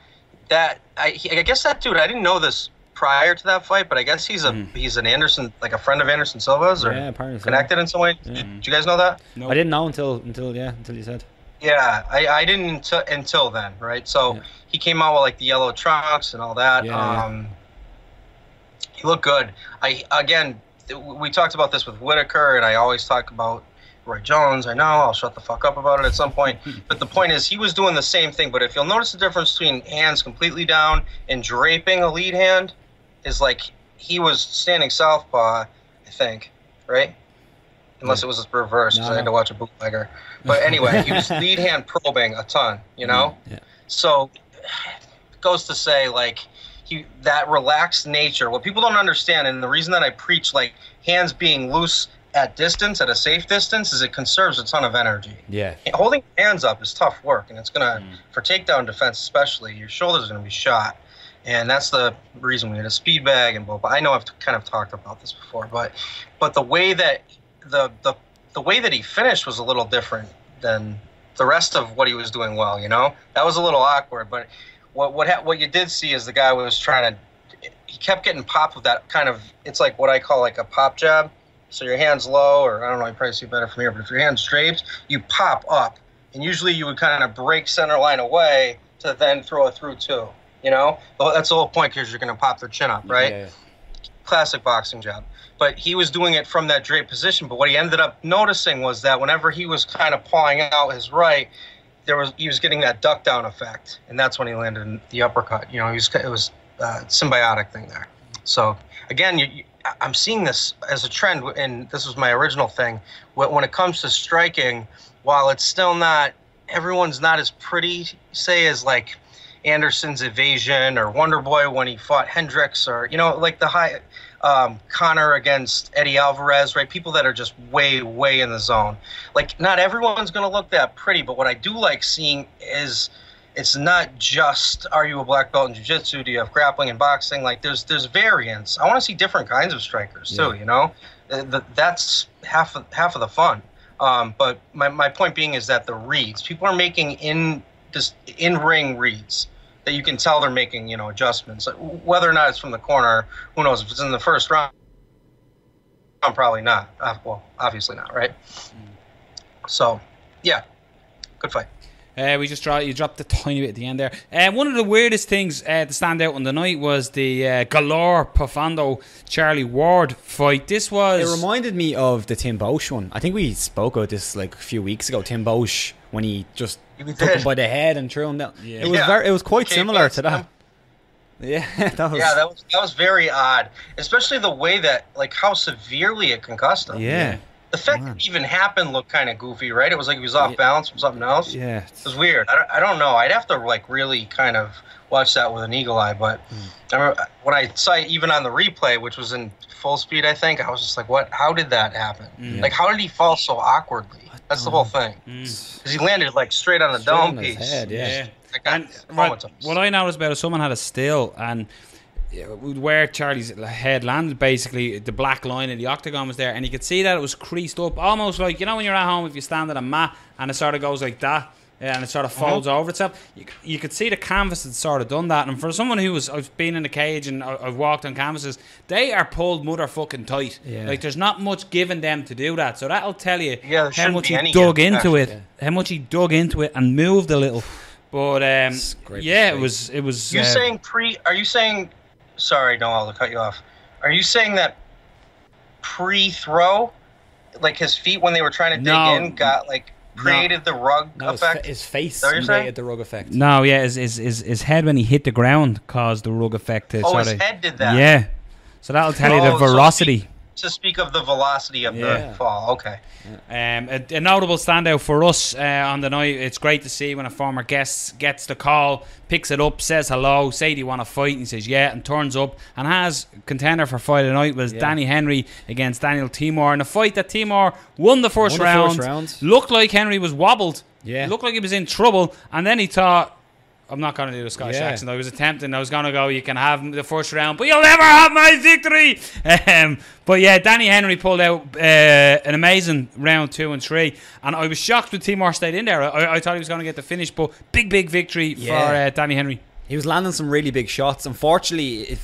that I guess that dude, I didn't know this prior to that fight, but I guess he's an Anderson, like a friend of Anderson Silva's, or apparently connected in some way. Did you guys know that? No. I didn't know until you said. Yeah, I didn't until then, right? So he came out with like the yellow trunks and all that. He looked good. We talked about this with Whitaker, and I always talk about Roy Jones. I know, I'll shut the fuck up about it at some point. But the point is, he was doing the same thing. But if you'll notice the difference between hands completely down and draping a lead hand, is like he was standing southpaw, I think, right? Unless it was reversed, because I had to watch a bootlegger. But anyway, he was lead hand probing a ton, you know? So it goes to say, like, that relaxed nature, what people don't understand, and the reason that I preach like hands being loose at distance, at a safe distance, is it conserves a ton of energy. Holding hands up is tough work, and it's gonna for takedown defense especially, your shoulders are gonna be shot, and that's the reason we had a speed bag and blah, blah. I know I've kind of talked about this before, but the way that the way that he finished was a little different than the rest of what he was doing well. That was a little awkward. But what you did see is the guy was trying to. He kept getting popped with that kind of. It's like what I call like a pop jab. So your hand's low, or I don't know, you probably see better from here. But if your hand's draped, you pop up, and usually you would kind of break center line away to then throw it through too. That's the whole point, because you're going to pop their chin up, right? Yeah. Classic boxing jab. But he was doing it from that draped position. But what he ended up noticing was that whenever he was kind of pawing out his right, he was getting that duck down effect, and that's when he landed in the uppercut. It was a symbiotic thing there. So again, I'm seeing this as a trend, and this was my original thing. When it comes to striking, while it's still not, everyone's not as pretty, say, as like Anderson's evasion or Wonder Boy when he fought Hendricks, or like the high Conor against Eddie Alvarez, right? People that are just way in the zone. Like, not everyone's gonna look that pretty, but what I do like seeing is it's not just, are you a black belt in jiu-jitsu? Do you have grappling and boxing? Like, there's variants. I want to see different kinds of strikers too. That's half of the fun. But my point being is that the reads, people are making in-ring reads that you can tell they're making, adjustments. Whether or not it's from the corner, who knows? If it's in the first round, probably not. Well, obviously not, right? So, yeah, good fight. You dropped a tiny bit at the end there. One of the weirdest things to stand out on the night was the Galore Profondo Charlie Ward fight. It reminded me of the Tim Bosch one. I think we spoke about this like a few weeks ago. Tim Bosch, when he just took him by the head and threw him down. Yeah. It was quite similar to that. Yeah, that was very odd, especially the way that, like, how severely it concussed him. Yeah. The fact that it even happened looked kind of goofy, right? It was like he was off balance from something else. Yeah. It was weird. I don't know. I'd have to, like, really kind of watch that with an eagle eye. But I remember when I saw it, even on the replay, which was in full speed, I think, I was just like, what? How did that happen? Like, how did he fall so awkwardly? That's the whole thing. Because he landed, like, straight on the dome piece. His head, yeah. And what I noticed about it, someone had a still, and where Charlie's head landed, basically the black line in the octagon was there, and you could see that it was creased up, almost like, when you're at home, if you stand at a mat and it sort of goes like that, and it sort of folds over itself, you could see the canvas had sort of done that. And for someone I've been in the cage and I've walked on canvases, they are pulled motherfucking tight. Like, there's not much given them to do that, so that'll tell you how much he dug into it, how much he dug into it and moved a little. But it was. Are you saying? Sorry, Noel, to cut you off. Are you saying that pre-throw, like his feet when they were trying to dig in, got like created the rug effect? His face created the rug effect. No, yeah, his head when he hit the ground caused the rug effect. His head did that. Yeah, so that'll tell you the veracity. To speak of the velocity of the fall, okay. A notable standout for us on the night. It's great to see when a former guest gets the call, picks it up, says hello, say, do you want to fight? And he says yeah, and turns up and has contender for fight of the night was Danny Henry against Daniel Timur, in a fight that Timur won the first round. Looked like Henry was wobbled. Yeah, looked like he was in trouble, and then he thought, I'm not going to do the Scottish accent. I was going to go, you can have the first round, but you'll never have my victory. But yeah, Danny Henry pulled out an amazing round 2 and 3. And I was shocked when Timur stayed in there. I thought he was going to get the finish, but big victory for Danny Henry. He was landing some really big shots. Unfortunately,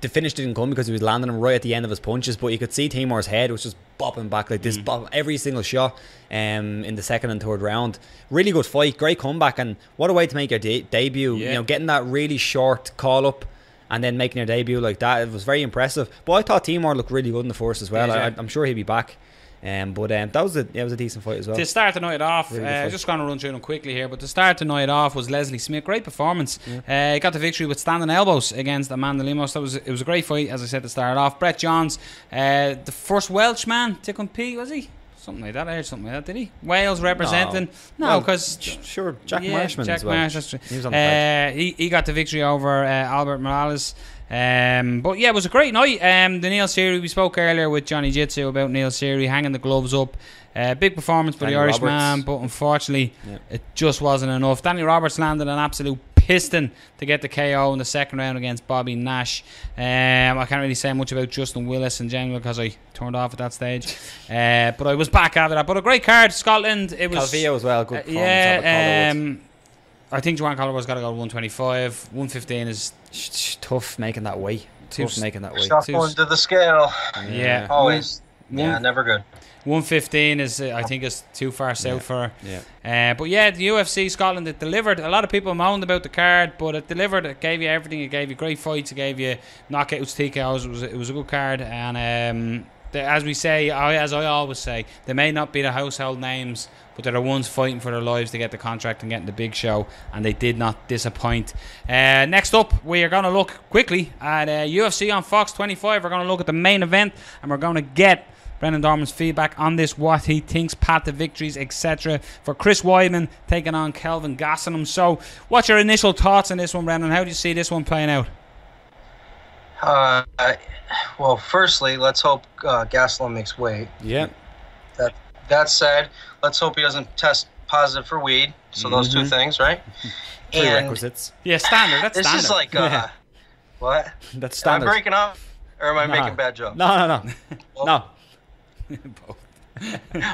the finish didn't come because he was landing them right at the end of his punches, but you could see Timur's head was just bopping back like this, every single shot in the second and third round. Really good fight, great comeback, and what a way to make your debut. Getting that really short call up and then making your debut like that, it was very impressive. But I thought Timur looked really good in the first as well. I'm sure he'll be back. But that was a decent fight as well. To start the night off, really just going to run through them quickly here, but to start the night off was Leslie Smith. Great performance. He got the victory with standing elbows against Amanda Lemos. It was a great fight, as I said, to start off. Brett Johns, the first Welshman to compete, was he? Something like that. I heard something like that. Did he? Wales representing? No, because Jack Marshman. Jack as well. Marsh. He was on the card. He got the victory over Albert Morales. But yeah, it was a great night. The Neil Seery, we spoke earlier with Johnny Jitzu about Neil Seery hanging the gloves up. Big performance by the Irishman, but unfortunately it just wasn't enough. Danny Roberts landed an absolute Piston to get the KO in the second round against Bobby Nash. I can't really say much about Justin Willis in general because I turned off at that stage. But I was back after that. But a great card, Scotland. It was Calvillo as well. Good performance. I think Joanne Calderwood's got to go 125. 115 is tough making that weight. Stop going to the scale. Yeah. Always. Never good. 115 is, I think, is too far south for her. Yeah. But yeah, the UFC Scotland, it delivered. A lot of people moaned about the card, but it delivered. It gave you everything. It gave you great fights. It gave you knockouts, TKOs. It was a good card. And as we say, as I always say, they may not be the household names, but they're the ones fighting for their lives to get the contract and getting the big show, and they did not disappoint. Next up, we are going to look quickly at UFC on Fox 25. We're going to look at the main event, and we're going to get Brendan Dorman's feedback on this, what he thinks, path to victories, etc. for Chris Weidman taking on Kelvin Gastelum. So, what's your initial thoughts on this one, Brendan? How do you see this one playing out? Well, firstly, let's hope Gastelum makes weight. Yeah. That said, let's hope he doesn't test positive for weed. So those two things, right? Prerequisites. Yeah, standard. That's standard. This is like what? That's standard. Am I breaking up, or am I making bad jokes? No. Well, No.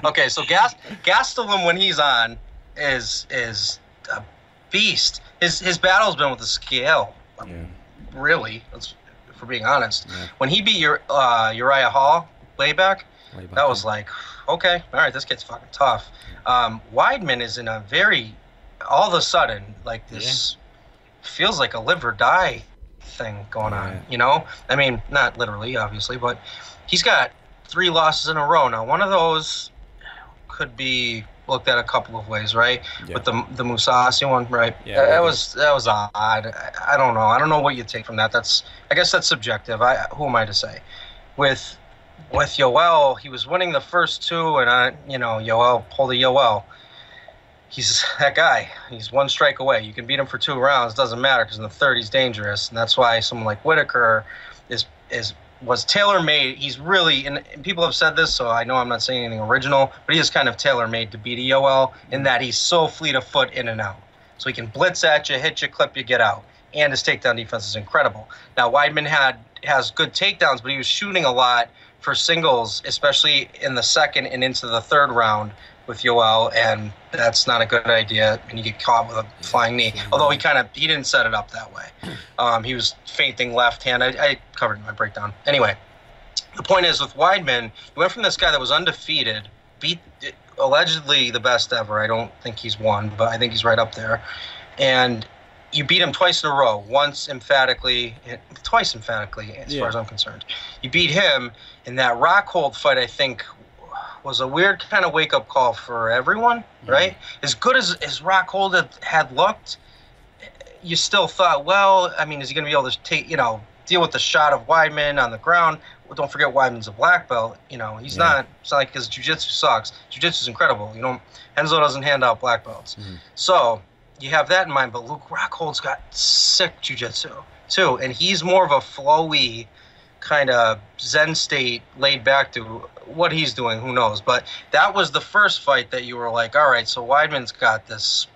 Okay, so Gastelum when he's on is a beast. His battle's been with the scale. Really, if we're being honest. Yeah. When he beat Uriah Hall layback, that was like, okay, all right, this kid's fucking tough. Weidman is in a very, all of a sudden, like this feels like a live or die thing going on. You know, I mean, not literally, obviously, but he's got 3 losses in a row. Now, one of those could be looked at a couple of ways, right? Yeah. With the Musasi one, right? Yeah, that was odd. I don't know. I don't know what you take from that. I guess that's subjective. Who am I to say? With Yoel, he was winning the first 2, and Yoel pulled a Yoel. He's that guy. He's 1 strike away. You can beat him for 2 rounds. Doesn't matter because in the 3rd he's dangerous, and that's why someone like Whitaker was tailor-made. He's really, and people have said this, so I know I'm not saying anything original, but he is kind of tailor-made to beat a Yoel in that he's so fleet of foot in and out. So he can blitz at you, hit you, clip you, get out. And his takedown defense is incredible. Now, Weidman has good takedowns, but he was shooting a lot for singles, especially in the 2nd and into the 3rd round with Yoel, and that's not a good idea, and you get caught with a flying knee. Although he didn't set it up that way. He was feinting left hand. I covered it in my breakdown. Anyway, the point is with Weidman, he went from this guy that was undefeated, beat allegedly the best ever. I don't think he's won, but I think he's right up there. And you beat him twice in a row, twice emphatically, as far as I'm concerned. You beat him in that Rockhold fight, I think, was a weird kind of wake-up call for everyone, right? As good as Rockhold had looked, you still thought, well, I mean, is he going to be able to deal with the shot of Weidman on the ground? Well, don't forget Weidman's a black belt. He's not. It's not like his jiu-jitsu sucks. Jiu-jitsu's incredible. Enzo doesn't hand out black belts. So you have that in mind, but Luke Rockhold's got sick jiu-jitsu too, and he's more of a flowy kind of Zen state, laid back to what he's doing, who knows. But that was the first fight that you were like, all right, so Weidman's got this.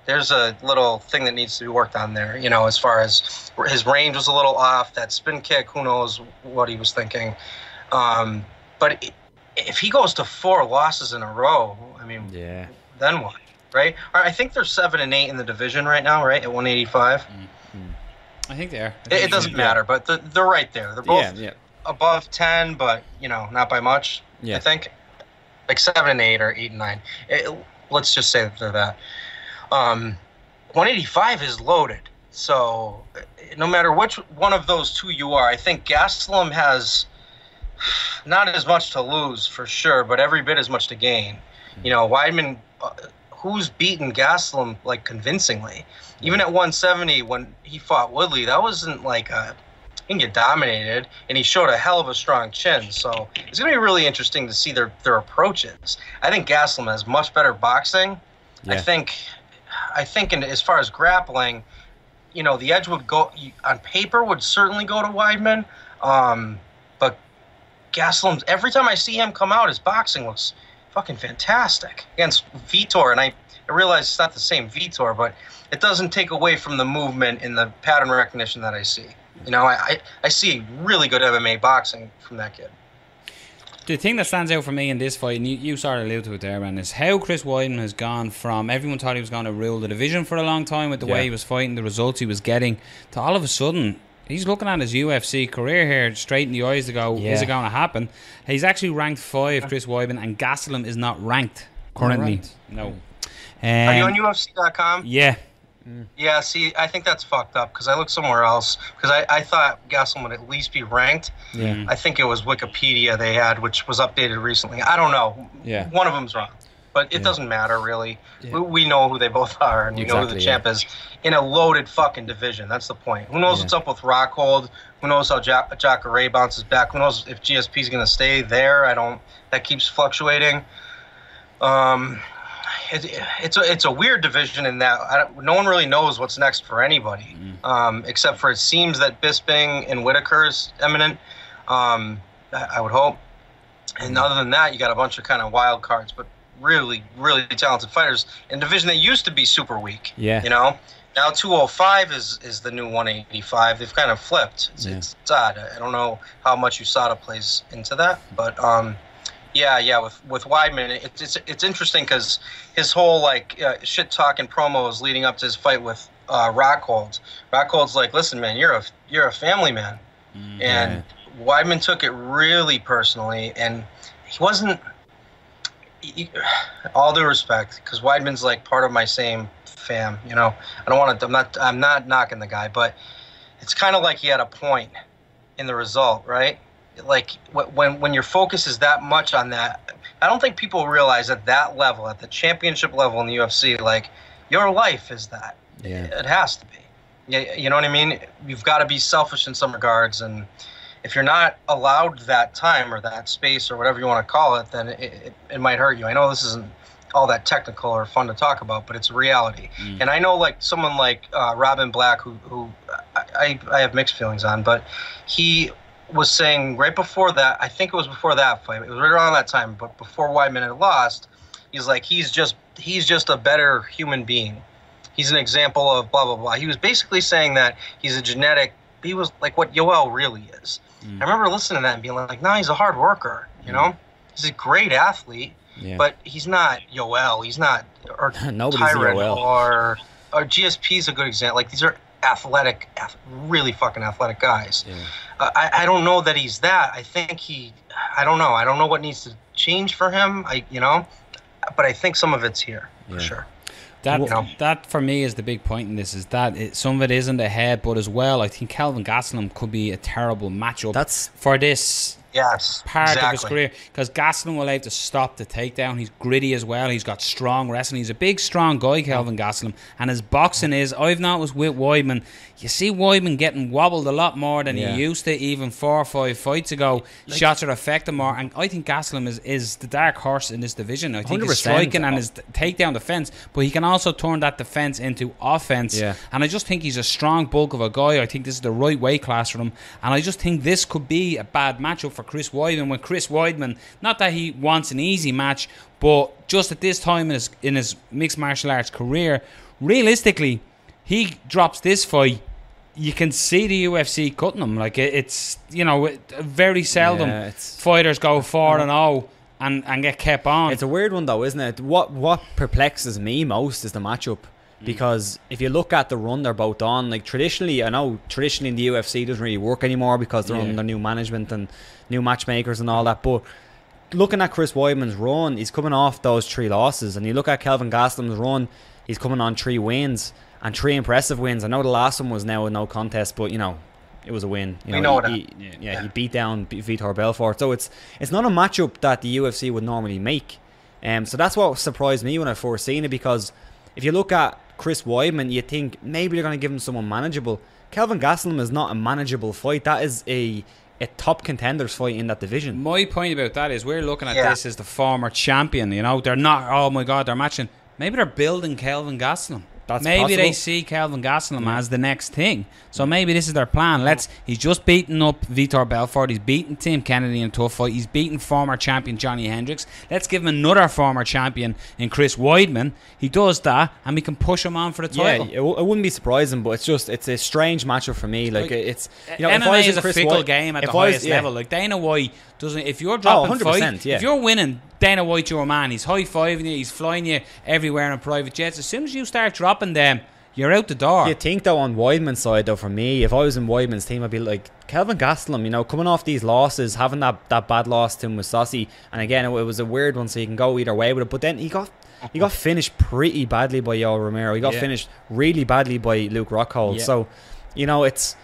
There's a little thing that needs to be worked on there, as far as his range was a little off, that spin kick, who knows what he was thinking. But if he goes to 4 losses in a row, I mean, then what, right? I think they're 7-8 in the division right now, right, at 185. I think they are. It doesn't matter, but they're right there. They're both above 10, but not by much. I think like 7-8 or 8-9. Let's just say that they're that. 185 is loaded, so no matter which one of those 2 you are, I think Gastelum has not as much to lose for sure, but every bit as much to gain. Weidman, who's beaten Gastelum like convincingly? Even at 170 when he fought Woodley, that wasn't like he didn't get dominated, and he showed a hell of a strong chin. So it's going to be really interesting to see their approaches. I think Gastelum has much better boxing. I think as far as grappling, the edge would go on paper would certainly go to Weidman, but Gastelum, every time I see him come out, his boxing looks fucking fantastic against Vitor, and I I realize it's not the same Vitor, but it doesn't take away from the movement and the pattern recognition that I see. You know, I see really good MMA boxing from that kid. The thing that stands out for me in this fight, and you sort of alluded to it there, man, is how Chris Weidman has gone from everyone thought he was going to rule the division for a long time with the way he was fighting, the results he was getting, to all of a sudden he's looking at his UFC career here straight in the eyes to go, is it going to happen? He's actually ranked 5, Chris Weidman, and Gastelum is not ranked currently. No. Are you on UFC.com? Yeah. Yeah, see, I think that's fucked up because I looked somewhere else because I thought Gastelum would at least be ranked. Yeah. I think it was Wikipedia they had, which was updated recently. I don't know. Yeah. One of them's wrong. But it doesn't matter, really. Yeah. We know who they both are, and we know who the champ is in a loaded fucking division. That's the point. Who knows what's up with Rockhold? Who knows how Jacare bounces back? Who knows if GSP's going to stay there? That keeps fluctuating. It's a weird division in that no one really knows what's next for anybody, except for it seems that Bisping and Whitaker is imminent. I would hope. And other than that, you got a bunch of kind of wild cards, but really, really talented fighters in a division that used to be super weak. Yeah. You know, now 205 is the new 185. They've kind of flipped. It's odd. I don't know how much USADA plays into that, but yeah. With Weidman, it's interesting because his whole shit talking promos leading up to his fight with Rockhold. Rockhold's like, listen, man, you're a family man, and Weidman took it really personally, and he wasn't. All due respect, because Weidman's like part of my same fam. You know, I'm not knocking the guy, but it's kind of like he had a point in the result, right? Like when your focus is that much on that, I don't think people realize at that level, at the championship level in the UFC, like your life is that. Yeah. It has to be. Yeah, you know what I mean? You've got to be selfish in some regards, and if you're not allowed that time or that space or whatever you want to call it, then it might hurt you. I know this isn't all that technical or fun to talk about, but it's a reality. And I know like someone like Robin Black, who I have mixed feelings on, but he was saying right before that, I think it was before that fight, it was right around that time, but before Weidman had lost, he's like, he's just a better human being. He's an example of blah, blah, blah. He was basically saying that he was like what Yoel really is. I remember listening to that and being like, no, he's a hard worker, you know? He's a great athlete, but he's not Yoel. He's not, or Tyrant, or GSP's a good example. Like, these are really fucking athletic guys. I don't know that he's that. I think I don't know. I don't know what needs to change for him, but I think some of it's here, for sure. That for me is the big point in this, is that some of it isn't ahead, but as well, I think Kelvin Gastelum could be a terrible matchup for this part of his career, because Gastelum will have to stop the takedown. He's gritty as well. He's got strong wrestling. He's a big, strong guy, Kelvin Gastelum, and his boxing is, I've noticed with Weidman, you see Weidman getting wobbled a lot more than he used to even 4 or 5 fights ago. Shots are affecting more, and I think Gastelum is the dark horse in this division. I think his striking and his takedown defense, but he can also turn that defense into offense. And I just think he's a strong bulk of a guy. I think this is the right weight class for him, and I just think this could be a bad matchup for Chris Weidman, when Chris Weidman, not that he wants an easy match, but just at this time in his mixed martial arts career, realistically, he drops this fight, you can see the UFC cutting him. Like, it's, you know, very seldom fighters go 4-0 and get kept on. It's a weird one though, isn't it? What perplexes me most is the matchup. Because if you look at the run they're both on, like traditionally in the UFC it doesn't really work anymore because they're under new management and new matchmakers and all that. But looking at Chris Weidman's run, he's coming off those 3 losses, and you look at Kelvin Gastelum's run, he's coming on 3 wins and 3 impressive wins. I know the last one was now a no contest, but you know, it was a win. He beat down Vitor Belfort. So it's not a matchup that the UFC would normally make. So that's what surprised me when I first seen it, because if you look at Chris Weidman, you think maybe they're going to give him someone manageable. Kelvin Gastelum is not a manageable fight. That is a top contenders fight in that division. My point about that is we're looking at this as the former champion. You know, they're not, oh my God, they're matching. Maybe they're building Kelvin Gastelum. maybe they possible. see Kelvin Gastelum as the next thing. So maybe this is their plan. He's just beaten up Vitor Belfort. He's beaten Tim Kennedy in a tough fight. He's beaten former champion Johnny Hendricks. Let's give him another former champion in Chris Weidman. He does that, and we can push him on for the title. Yeah, it wouldn't be surprising, but it's a strange matchup for me. Like it's, you know, MMA is a Chris fickle White, game at the if I was- highest yeah. level. Like Dana White doesn't. If you're dropping 100%, fight, yeah. if you're winning, Dana White's your man. He's high fiving you. He's flying you everywhere in private jets. As soon as you start dropping them, you're out the door. You think though on Weidman's side though, for me, if I was in Weidman's team, I'd be like Kelvin Gastelum, you know, coming off these losses, having that bad loss to him with Saucy, and again it was a weird one, so you can go either way with it. But then he got finished pretty badly by Yoel Romero. He got finished really badly by Luke Rockhold. Yeah. So, you know, it's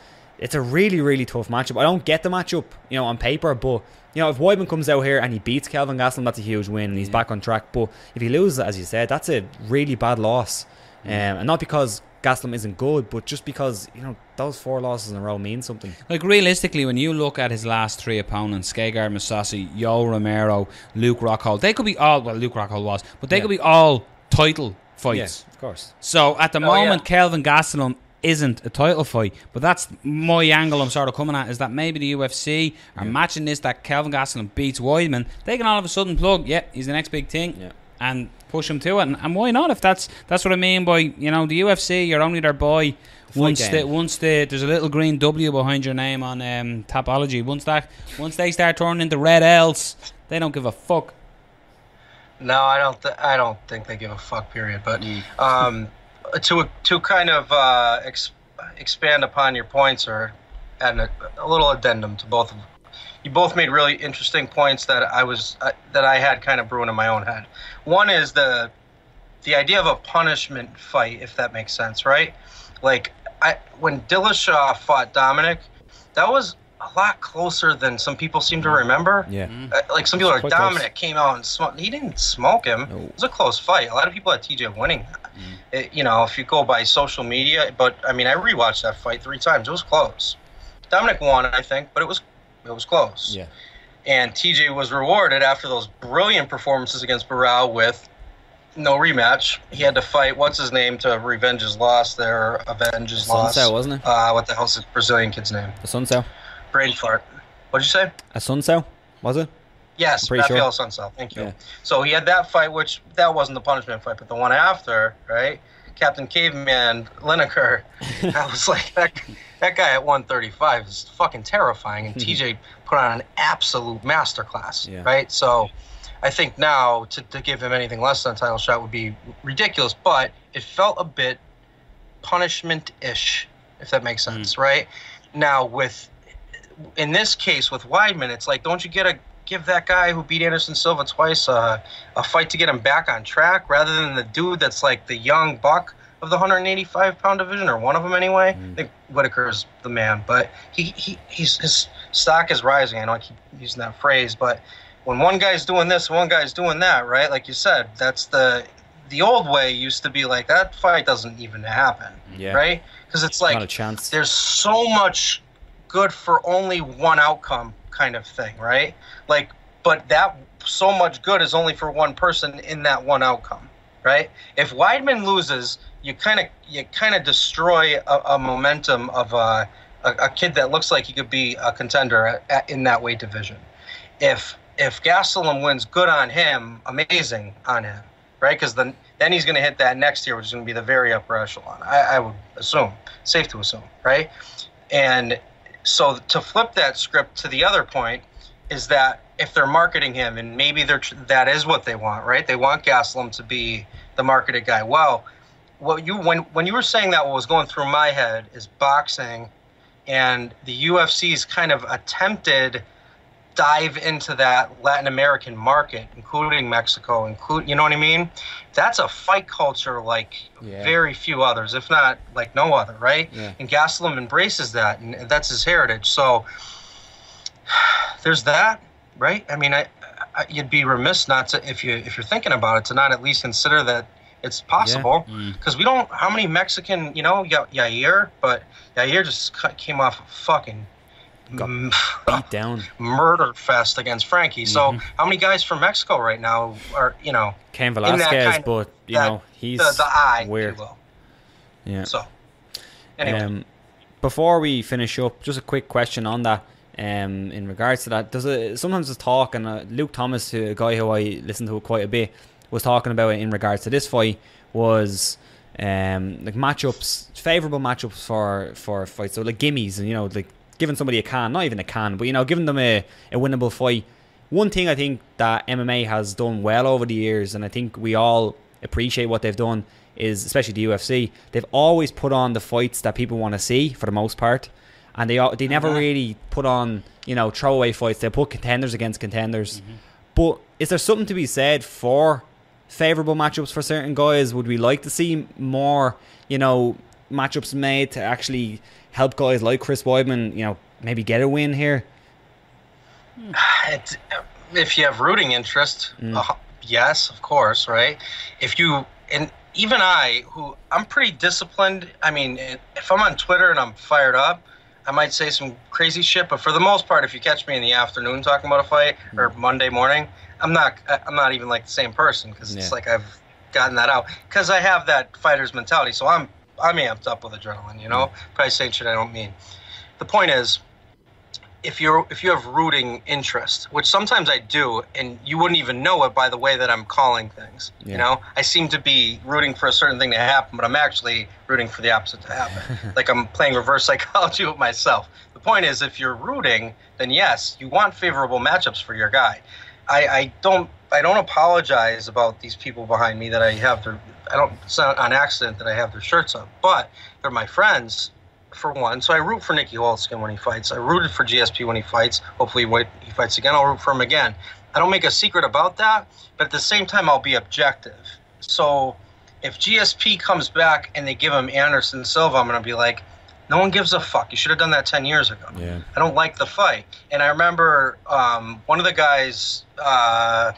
a really, really tough matchup. I don't get the matchup, you know, on paper, but you know, if Weidman comes out here and he beats Kelvin Gastelum, that's a huge win and he's back on track. But if he loses, as you said, that's a really bad loss. And not because Gastelum isn't good, but just because, you know, those 4 losses in a row mean something. Like realistically, when you look at his last 3 opponents, Gegard Mousasi, Yoel Romero, Luke Rockhold, they could be all, well, Luke Rockhold was, but they could be all title fights. Yeah, of course. So at the moment, Kelvin Gastelum isn't a title fight, but that's my angle I'm sort of coming at, is that maybe the UFC are matching this, that Kelvin Gastelum beats Weidman, they can all of a sudden plug, he's the next big thing, and push him to it, and why not? If that's what I mean by, you know, the UFC, you're only their boy once there's a little green W behind your name on Tapology. Once they start turning into red L's, they don't give a fuck. No, I don't think they give a fuck. Period. But to kind of expand upon your points, or add a little addendum to both of them. You both made really interesting points that I had kind of brewing in my own head. One is the idea of a punishment fight, if that makes sense, right? Like when Dillashaw fought Dominic, that was a lot closer than some people seem to remember. Yeah. Like some people are like, close. Dominic came out and smoked. He didn't smoke him. No. It was a close fight. A lot of people had TJ winning. You know, if you go by social media, but I mean, I rewatched that fight 3 times. It was close. Dominic won, I think, but it was close. Yeah. And TJ was rewarded after those brilliant performances against Barao with no rematch. He had to fight, what's his name, to revenge his loss there, avenge his loss. Sunsao, wasn't it? What the hell's the Brazilian kid's name? A Sunsao. Brain fart. What'd you say? A Sunsao, was it? Yes, pretty Rafael sure. Sunsao. Thank you. Yeah. So he had that fight, which that wasn't the punishment fight, but the one after, right? Captain Caveman Lineker. I was like, that guy at 135 is fucking terrifying, and TJ put on an absolute masterclass, right? So I think now to give him anything less than a title shot would be ridiculous, but it felt a bit punishment-ish, if that makes sense, right? Now, in this case with Weidman, it's like, don't you give that guy who beat Anderson Silva twice a fight to get him back on track, rather than the dude that's like the young buck of the 185-pound division, or one of them anyway? I think Whitaker's the man, but his stock is rising. I know I keep using that phrase, but when one guy's doing this, one guy's doing that, right? Like you said, that's the old way used to be like, that fight doesn't even happen, right? Because it's like, not a chance. There's so much good for only one outcome kind of thing, right? Like, but that so much good is only for one person in that one outcome, right? If Weidman loses, you kind of destroy a momentum of a kid that looks like he could be a contender in that weight division. If Gastelum wins, good on him, amazing on him, right? Because then he's going to hit that next year, which is going to be the very upper echelon. I would assume, safe to assume, right? And so to flip that script to the other point is that if they're marketing him, and maybe that is what they want, right? They want Gastelum to be the marketed guy. Well, when you were saying that, what was going through my head is boxing and the UFC's kind of attempted dive into that Latin American market, including Mexico, you know what I mean? That's a fight culture like very few others, if not like no other, right? Yeah. And Gastelum embraces that, and that's his heritage. So there's that, right? I mean, you'd be remiss not to, if you're thinking about it, to not at least consider that it's possible, because we don't. How many Mexican? You know, you got Yair, but Yair just came off a fucking beat down murder fest against Frankie. So how many guys from Mexico right now are, you know, Cain Velasquez, but you know, he's the eye, weird. if you will. Yeah. So, anyway. Before we finish up, just a quick question on that. In regards to that, sometimes there's talk, and Luke Thomas, a guy who I listen to quite a bit, was talking about it in regards to this fight, was like matchups, favourable matchups for fights, so like gimmies, and like giving somebody a can, not even a can, but giving them a winnable fight. One thing I think that MMA has done well over the years, and I think we all appreciate what they've done, is, especially the UFC, they've always put on the fights that people want to see for the most part, and they never really put on throwaway fights. They put contenders against contenders. But is there something to be said for favourable matchups for certain guys? Would we like to see more matchups made to actually help guys like Chris Weidman maybe get a win here? If you have rooting interest, yes, of course, right? And even I'm pretty disciplined. I mean, if I'm on Twitter and I'm fired up, I might say some crazy shit. But for the most part, if you catch me in the afternoon talking about a fight or Monday morning, I'm not even like the same person, because it's like I've gotten that out, because I have that fighter's mentality. So I'm amped up with adrenaline. Probably saying shit I don't mean. The point is, if you have rooting interest, which sometimes I do, and you wouldn't even know it by the way that I'm calling things. I seem to be rooting for a certain thing to happen, but I'm actually rooting for the opposite to happen. Like I'm playing reverse psychology with myself. The point is, if you're rooting, then yes, you want favorable matchups for your guy. I don't apologize about these people behind me that I have their. It's not on accident that I have their shirts on, but they're my friends. For one, so I root for Nicky Holtzkin when he fights. I rooted for GSP when he fights. Hopefully when he fights again, I'll root for him again. I don't make a secret about that, but at the same time, I'll be objective. So if GSP comes back and they give him Anderson Silva, I'm going to be like, no one gives a fuck. You should have done that 10 years ago. Yeah. I don't like the fight. And I remember one of the guys, I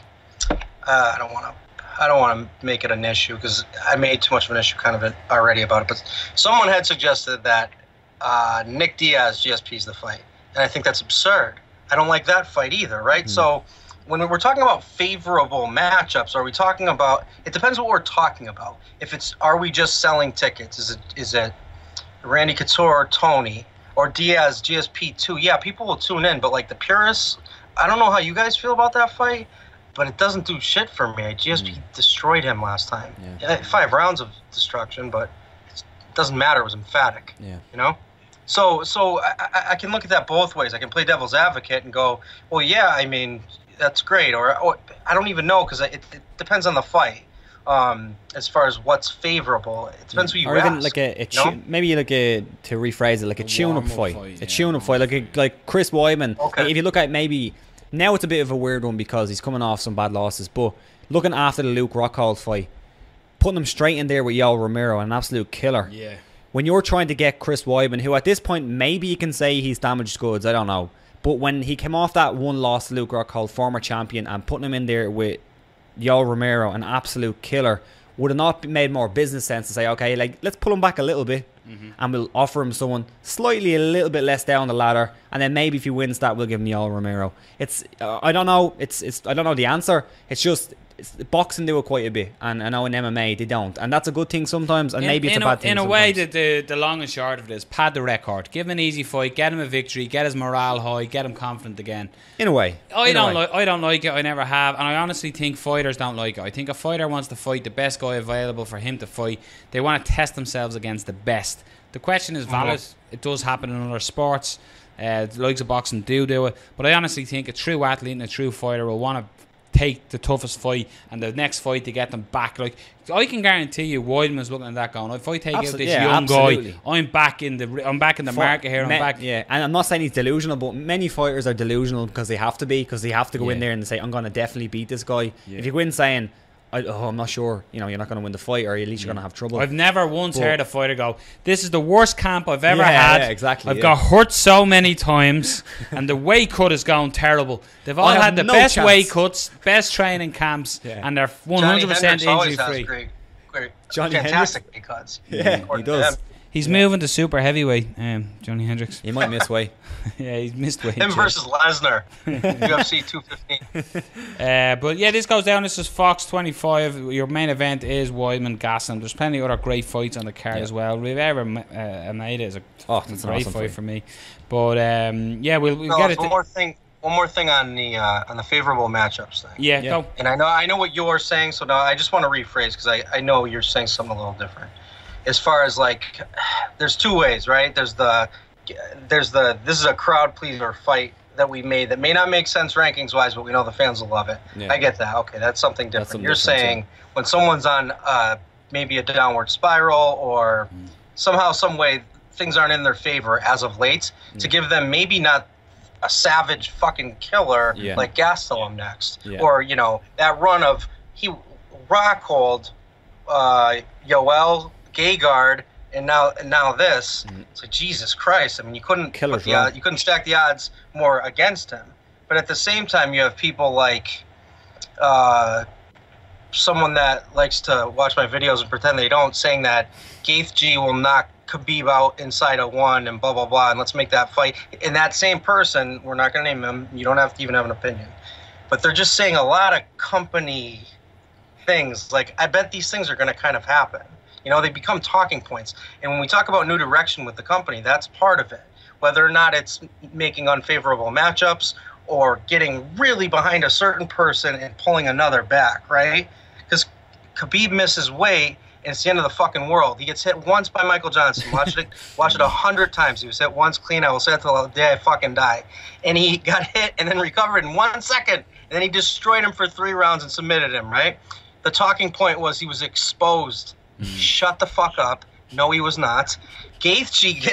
don't want to make it an issue, because I made too much of an issue kind of already about it, but someone had suggested that Nick Diaz GSP's the fight, and I think that's absurd. I don't like that fight either, right? So when we're talking about favorable matchups, are we talking about, it depends what we're talking about. Are we just selling tickets? Is it Randy Couture or Tony or Diaz GSP 2? Yeah, people will tune in, but like the purists, I don't know how you guys feel about that fight, but it doesn't do shit for me. GSP destroyed him last time. 5 rounds of destruction, but it doesn't matter. It was emphatic. So I can look at that both ways. I can play devil's advocate and go, well, yeah, I mean, that's great. Or I don't even know, because it depends on the fight. As far as what's favorable, it depends who you ask. Maybe to rephrase it, like a tune-up fight. A tune-up fight, like Chris Weidman. Okay. Like if you look at maybe, now it's a bit of a weird one because he's coming off some bad losses, but looking after the Luke Rockhold fight, putting him straight in there with Yoel Romero, an absolute killer. Yeah. When you're trying to get Chris Weidman, who at this point maybe you can say he's damaged goods, I don't know, but when he came off that one loss to Luke Rockhold, former champion, and putting him in there with Yoel Romero, an absolute killer, would have not made more business sense to say, okay, like let's pull him back a little bit, and we'll offer him someone slightly a little bit less down the ladder, and then maybe if he wins that, we'll give him Yoel Romero. It's I don't know. I don't know the answer. It's just boxing do it quite a bit, and I know in MMA they don't, and that's a good thing sometimes, and maybe it's a bad thing. In a way, the long and short of it is pad the record, give him an easy fight, get him a victory, get his morale high, get him confident again. In a way, I don't like it. I never have, and I honestly think fighters don't like it. I think a fighter wants to fight the best guy available for him to fight. They want to test themselves against the best. The question is valid. It does happen in other sports. The likes of boxing do it, but I honestly think a true athlete and a true fighter will want to take the toughest fight and the next fight to get them back. Like I can guarantee you, Weidman's looking at that going, if I take out this young guy, I'm back in the market here. And I'm not saying he's delusional, but many fighters are delusional because they have to go in there and say, I'm going to definitely beat this guy. If you go in saying, I'm not sure, you're not going to win the fight, or at least you're going to have trouble. I've never once heard a fighter go, this is the worst camp I've ever had. Yeah, exactly. I've got hurt so many times, and the weight cut is going terrible. They've all had the best weight cuts, best training camps, and they're 100% injury free. Great, fantastic weight cuts. Yeah, he does. He's moving to super heavyweight, Johnny Hendricks. He might miss weight. Yeah, he's missed weight. Him versus Lesnar, UFC 215. But yeah, this goes down. This is Fox 25. Your main event is Weidman Gastelum. There's plenty of other great fights on the card as well. Rivera Maeda is a that's great awesome fight for me. But yeah, we'll get it. One more thing on the favorable matchups thing. Yeah, go. And I know what you're saying, so now I just want to rephrase because I know you're saying something a little different. As far as like, there's two ways, right? There's the this is a crowd pleaser fight that we made that may not make sense rankings wise, but we know the fans will love it. Yeah. I get that. Okay, that's something different. You're saying when someone's on maybe a downward spiral or somehow, some way things aren't in their favor as of late, to give them maybe not a savage fucking killer like Gastelum next, or that run of he rockhold Yoel Gegard. And now this. It's like, Jesus Christ. I mean, you couldn't stack the odds more against him. But at the same time, you have people like someone that likes to watch my videos and pretend they don't, saying that Gaethje will knock Khabib out inside of one and blah, blah, blah, and let's make that fight. And that same person, we're not going to name him, you don't have to even have an opinion. But they're just saying a lot of company things. Like, I bet these things are going to kind of happen. They become talking points. And when we talk about new direction with the company, that's part of it. Whether or not it's making unfavorable matchups or getting really behind a certain person and pulling another back, right? Because Khabib misses weight, and it's the end of the fucking world. He gets hit once by Michael Johnson. Watch it 100 times. He was hit once clean. I will say it till the day I fucking die. And he got hit and then recovered in 1 second. And then he destroyed him for 3 rounds and submitted him, right? The talking point was he was exposed. Shut the fuck up. No, he was not. Gaethje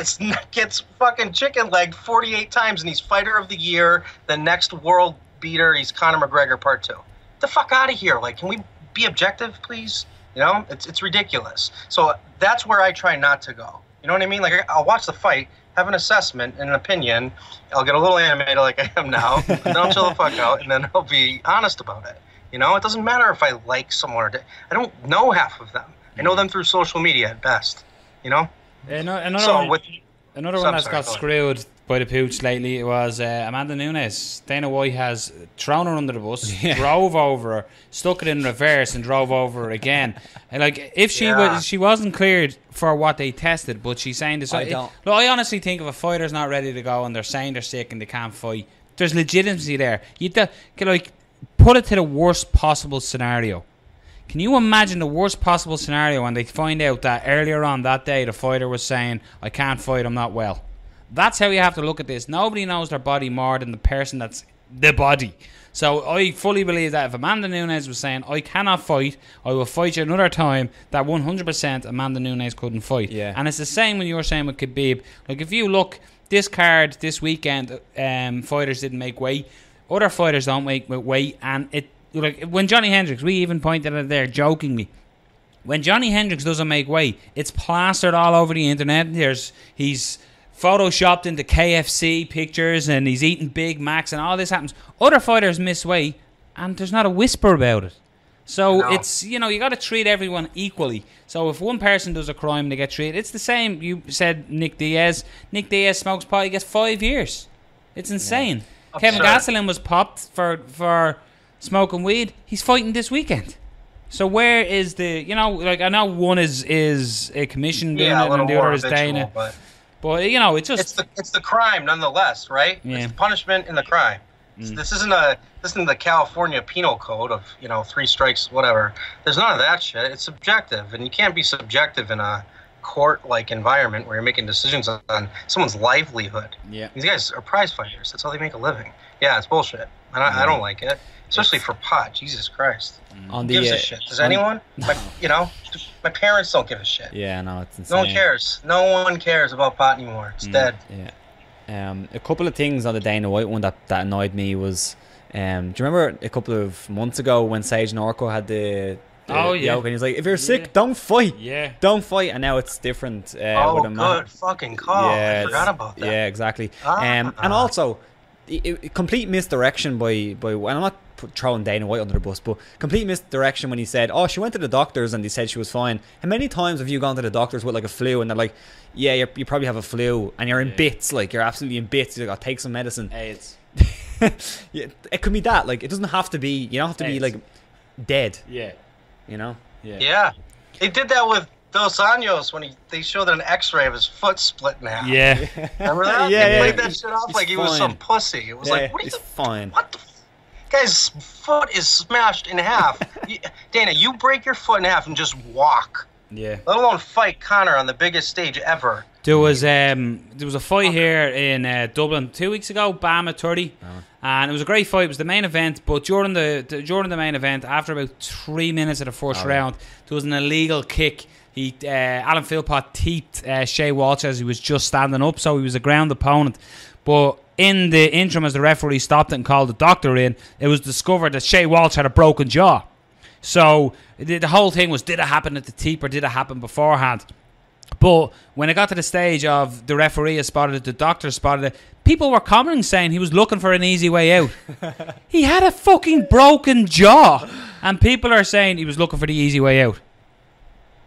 gets fucking chicken legged 48 times, and he's fighter of the year. The next world beater, he's Conor McGregor part 2. Get the fuck out of here. Like, can we be objective, please? It's ridiculous. So that's where I try not to go. You know what I mean? Like, I'll watch the fight, have an assessment and an opinion. I'll get a little animated like I am now, and then I'll chill the fuck out, and then I'll be honest about it. It doesn't matter if I like someone or I don't know half of them. I know them through social media at best, Another one that's got screwed by the pooch lately was Amanda Nunes. Dana White has thrown her under the bus, drove over her, stuck it in reverse, and drove over her again. And like, if she wasn't cleared for what they tested, but she's saying this. I honestly think if a fighter's not ready to go and they're saying they're sick and they can't fight, there's legitimacy there. You put it to the worst possible scenario. Can you imagine the worst possible scenario when they find out that earlier on that day the fighter was saying, I can't fight, I'm not well? That's how you have to look at this. Nobody knows their body more than the person that's the body. So I fully believe that if Amanda Nunes was saying, I cannot fight, I will fight you another time, that 100% Amanda Nunes couldn't fight. Yeah. And it's the same when you were saying with Khabib. Like, if you look, this card, this weekend, fighters didn't make weight. Other fighters don't make weight, and like when Johnny Hendricks, we even pointed at it there jokingly. When Johnny Hendricks doesn't make weight, it's plastered all over the internet. He's photoshopped into KFC pictures and he's eating Big Macs and all this happens. Other fighters miss weight and there's not a whisper about it. So it's, you got to treat everyone equally. So if one person does a crime, they get treated. It's the same. You said Nick Diaz. Nick Diaz smokes pot, he gets 5 years. It's insane. Yeah. Kevin Gastelum was popped for smoking weed. He's fighting this weekend. So where is the, I know one is a commission doing it and the other is Dana. But it's the crime nonetheless, right? Yeah. It's the punishment in the crime. This isn't the California Penal Code of 3 strikes, whatever. There's none of that shit. It's subjective, and you can't be subjective in a court-like environment where you're making decisions on someone's livelihood. Yeah, these guys are prize fighters. That's how they make a living. Yeah, it's bullshit. I don't like it, especially for pot. Jesus Christ. Who gives a shit? Does anyone? My parents don't give a shit. Yeah, no, it's insane. No one cares. No one cares about pot anymore. It's dead. Yeah. A couple of things on the Dana White one that annoyed me was, do you remember a couple of months ago when Sage Norco had the yoke, and he was like, if you're sick, don't fight. Yeah. Don't fight. And now it's different. With a good fucking call. Yeah, I forgot about that. Yeah, exactly. And also, complete misdirection by well, I'm not throwing Dana White under the bus, but complete misdirection when he said, oh, she went to the doctors and they said she was fine. How many times have you gone to the doctors with like a flu and they're like, yeah, you probably have a flu and you're in bits, like you're absolutely in bits, you're like, I'll take some medicine. AIDS. Yeah, it could be that, like it doesn't have to be, you don't have to be like dead. Yeah. You know? Yeah. They did that with Dos Anjos when they showed an X-ray of his foot split in half. Yeah. Remember that? Yeah, They yeah. played that shit off like he was fine. some pussy. It was like, what are he's you? fine. What the? Guy's foot is smashed in half. Dana, you break your foot in half and just walk. Yeah. Let alone fight Conor on the biggest stage ever. There was a fight here in Dublin 2 weeks ago, Bam at 30, and it was a great fight. It was the main event, but during the main event, after about 3 minutes of the first round, there was an illegal kick. Alan Philpott teeped Shea Walsh as he was just standing up, so he was a ground opponent. But in the interim, as the referee stopped it and called the doctor in, it was discovered that Shea Walsh had a broken jaw. So the whole thing was, did it happen at the teep or did it happen beforehand? But when it got to the stage of the referee has spotted it, the doctor spotted it, people were commenting saying he was looking for an easy way out. He had a fucking broken jaw, and people are saying he was looking for the easy way out.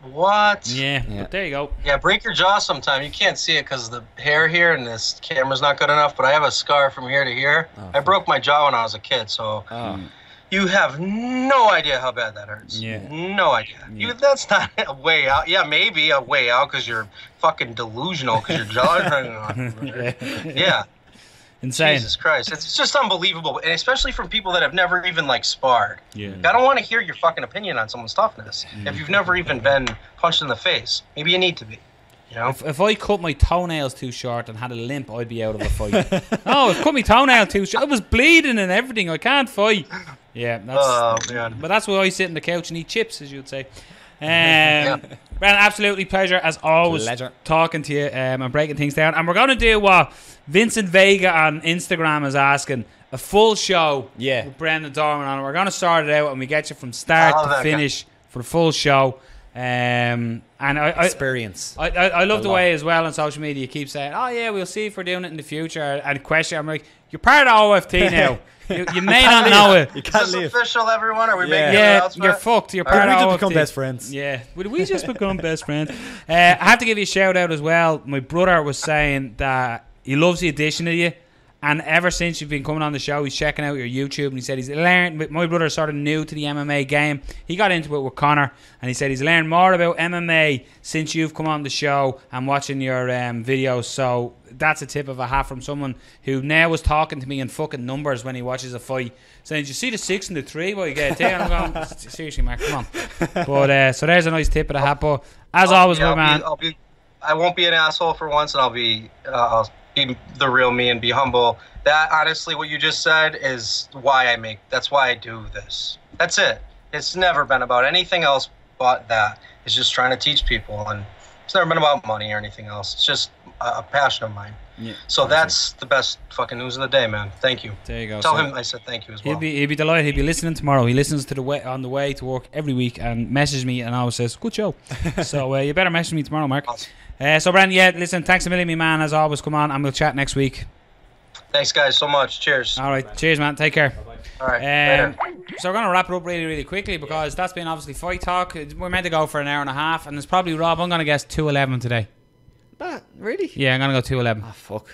What? Yeah. But there you go. Yeah, break your jaw sometime. You can't see it because the hair here and this camera's not good enough, but I have a scar from here to here. I broke my jaw when I was a kid, so you have no idea how bad that hurts. Yeah. No idea. That's not a way out. Yeah, maybe a way out because you're fucking delusional because your jaw is hanging on. Yeah. Insane. Jesus Christ. It's just unbelievable. And especially from people that have never even, like, sparred. Yeah. I don't want to hear your fucking opinion on someone's toughness. If you've never even been punched in the face, maybe you need to be. You know? If I cut my toenails too short and had a limp, I'd be out of a fight. No, I've cut my toenail too short. I was bleeding and everything. I can't fight. Yeah, man. But that's why I sit on the couch and eat chips, as you would say. Brandon, absolutely pleasure as always. Pleasure. Talking to you and breaking things down. And we're going to do what Vincent Vega on Instagram is asking, a full show with Brendan Dorman on it. We're going to start it out and we get you from start to finish for the full show. And Experience. I love the way as well on social media you keep saying, oh yeah, we'll see if we're doing it in the future, and question, I'm like, you're part of OFT now. You may not know it. You can't Is this leave. official, everyone? Are we making an Yeah, announcement? you're fucked. You're part We of just OFT. become best friends. Yeah, would we just become best friends? I have to give you a shout out as well. My brother was saying that he loves the addition of you, and ever since you've been coming on the show, he's checking out your YouTube, and he said he's learned. My brother's sort of new to the MMA game. He got into it with Conor, and he said he's learned more about MMA since you've come on the show and watching your videos. So that's a tip of a hat from someone who now was talking to me in fucking numbers when he watches a fight, saying, "Did you see the 6 and the 3? What you get there?" And I'm going, seriously, Mark, come on. But so there's a nice tip of the hat. But as always, my man, I won't be an asshole for once, and I'll be the real me and be humble. That, honestly, what you just said is that's why I do this. That's it. It's never been about anything else but that. It's just trying to teach people, and it's never been about money or anything else. It's just a passion of mine. Yeah, so that's the best fucking news of the day, man. Thank you. There you go. Tell him I said thank you as well. He'll be delighted. He'll be listening tomorrow. He listens to on the way to work every week and messages me and always says, "Good show." So you better message me tomorrow, Mark. Awesome. So Brandon, listen, thanks a million, my man, as always. Come on, and we'll chat next week. Thanks, guys, so much. Cheers. All right, cheers, man. Take care. All right. Later. So we're going to wrap it up really, really quickly because that's been obviously fight talk. We're meant to go for an hour and a half, and it's probably Rob. I'm going to guess 2:11 today. Really? Yeah, I'm going to go 2:11. Oh, fuck.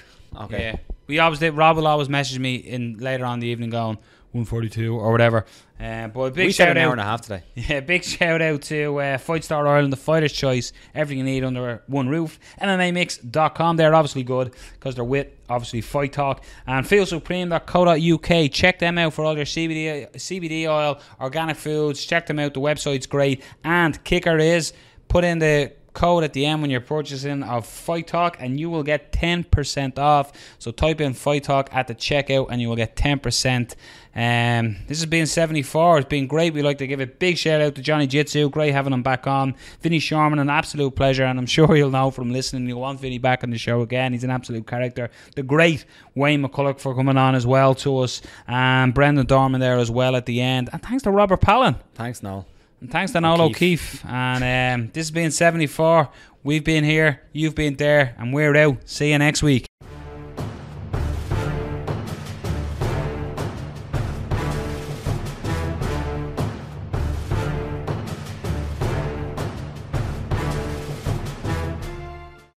Okay. Yeah. Rob will always message me in later on in the evening going 1:42 or whatever. But a big we shout said an out, hour and a half today. Yeah, big shout out to Fight Star Ireland, the fighter's choice, everything you need under one roof. MMAmix.com, they're obviously good because they're with obviously Fight Talk. And feelsupreme.co.uk, check them out for all your CBD oil, organic foods. Check them out, the website's great. And kicker is, put in the code at the end when you're purchasing of Fight Talk and you will get 10% off. So type in Fight Talk at the checkout and you will get 10%. This has been 74. It's been great. We'd like to give a big shout out to Johnny Jitzu. Great having him back on. Vinny Shoreman, an absolute pleasure, and I'm sure you'll know from listening you'll want Vinny back on the show again. He's an absolute character. The great Wayne McCullough for coming on as well to us, and Brendan Dorman there as well at the end. And thanks to Robert Palin. Thanks, Noel. And thanks to Noel O'Keefe. And this has been 74. We've been here, you've been there, and we're out. See you next week.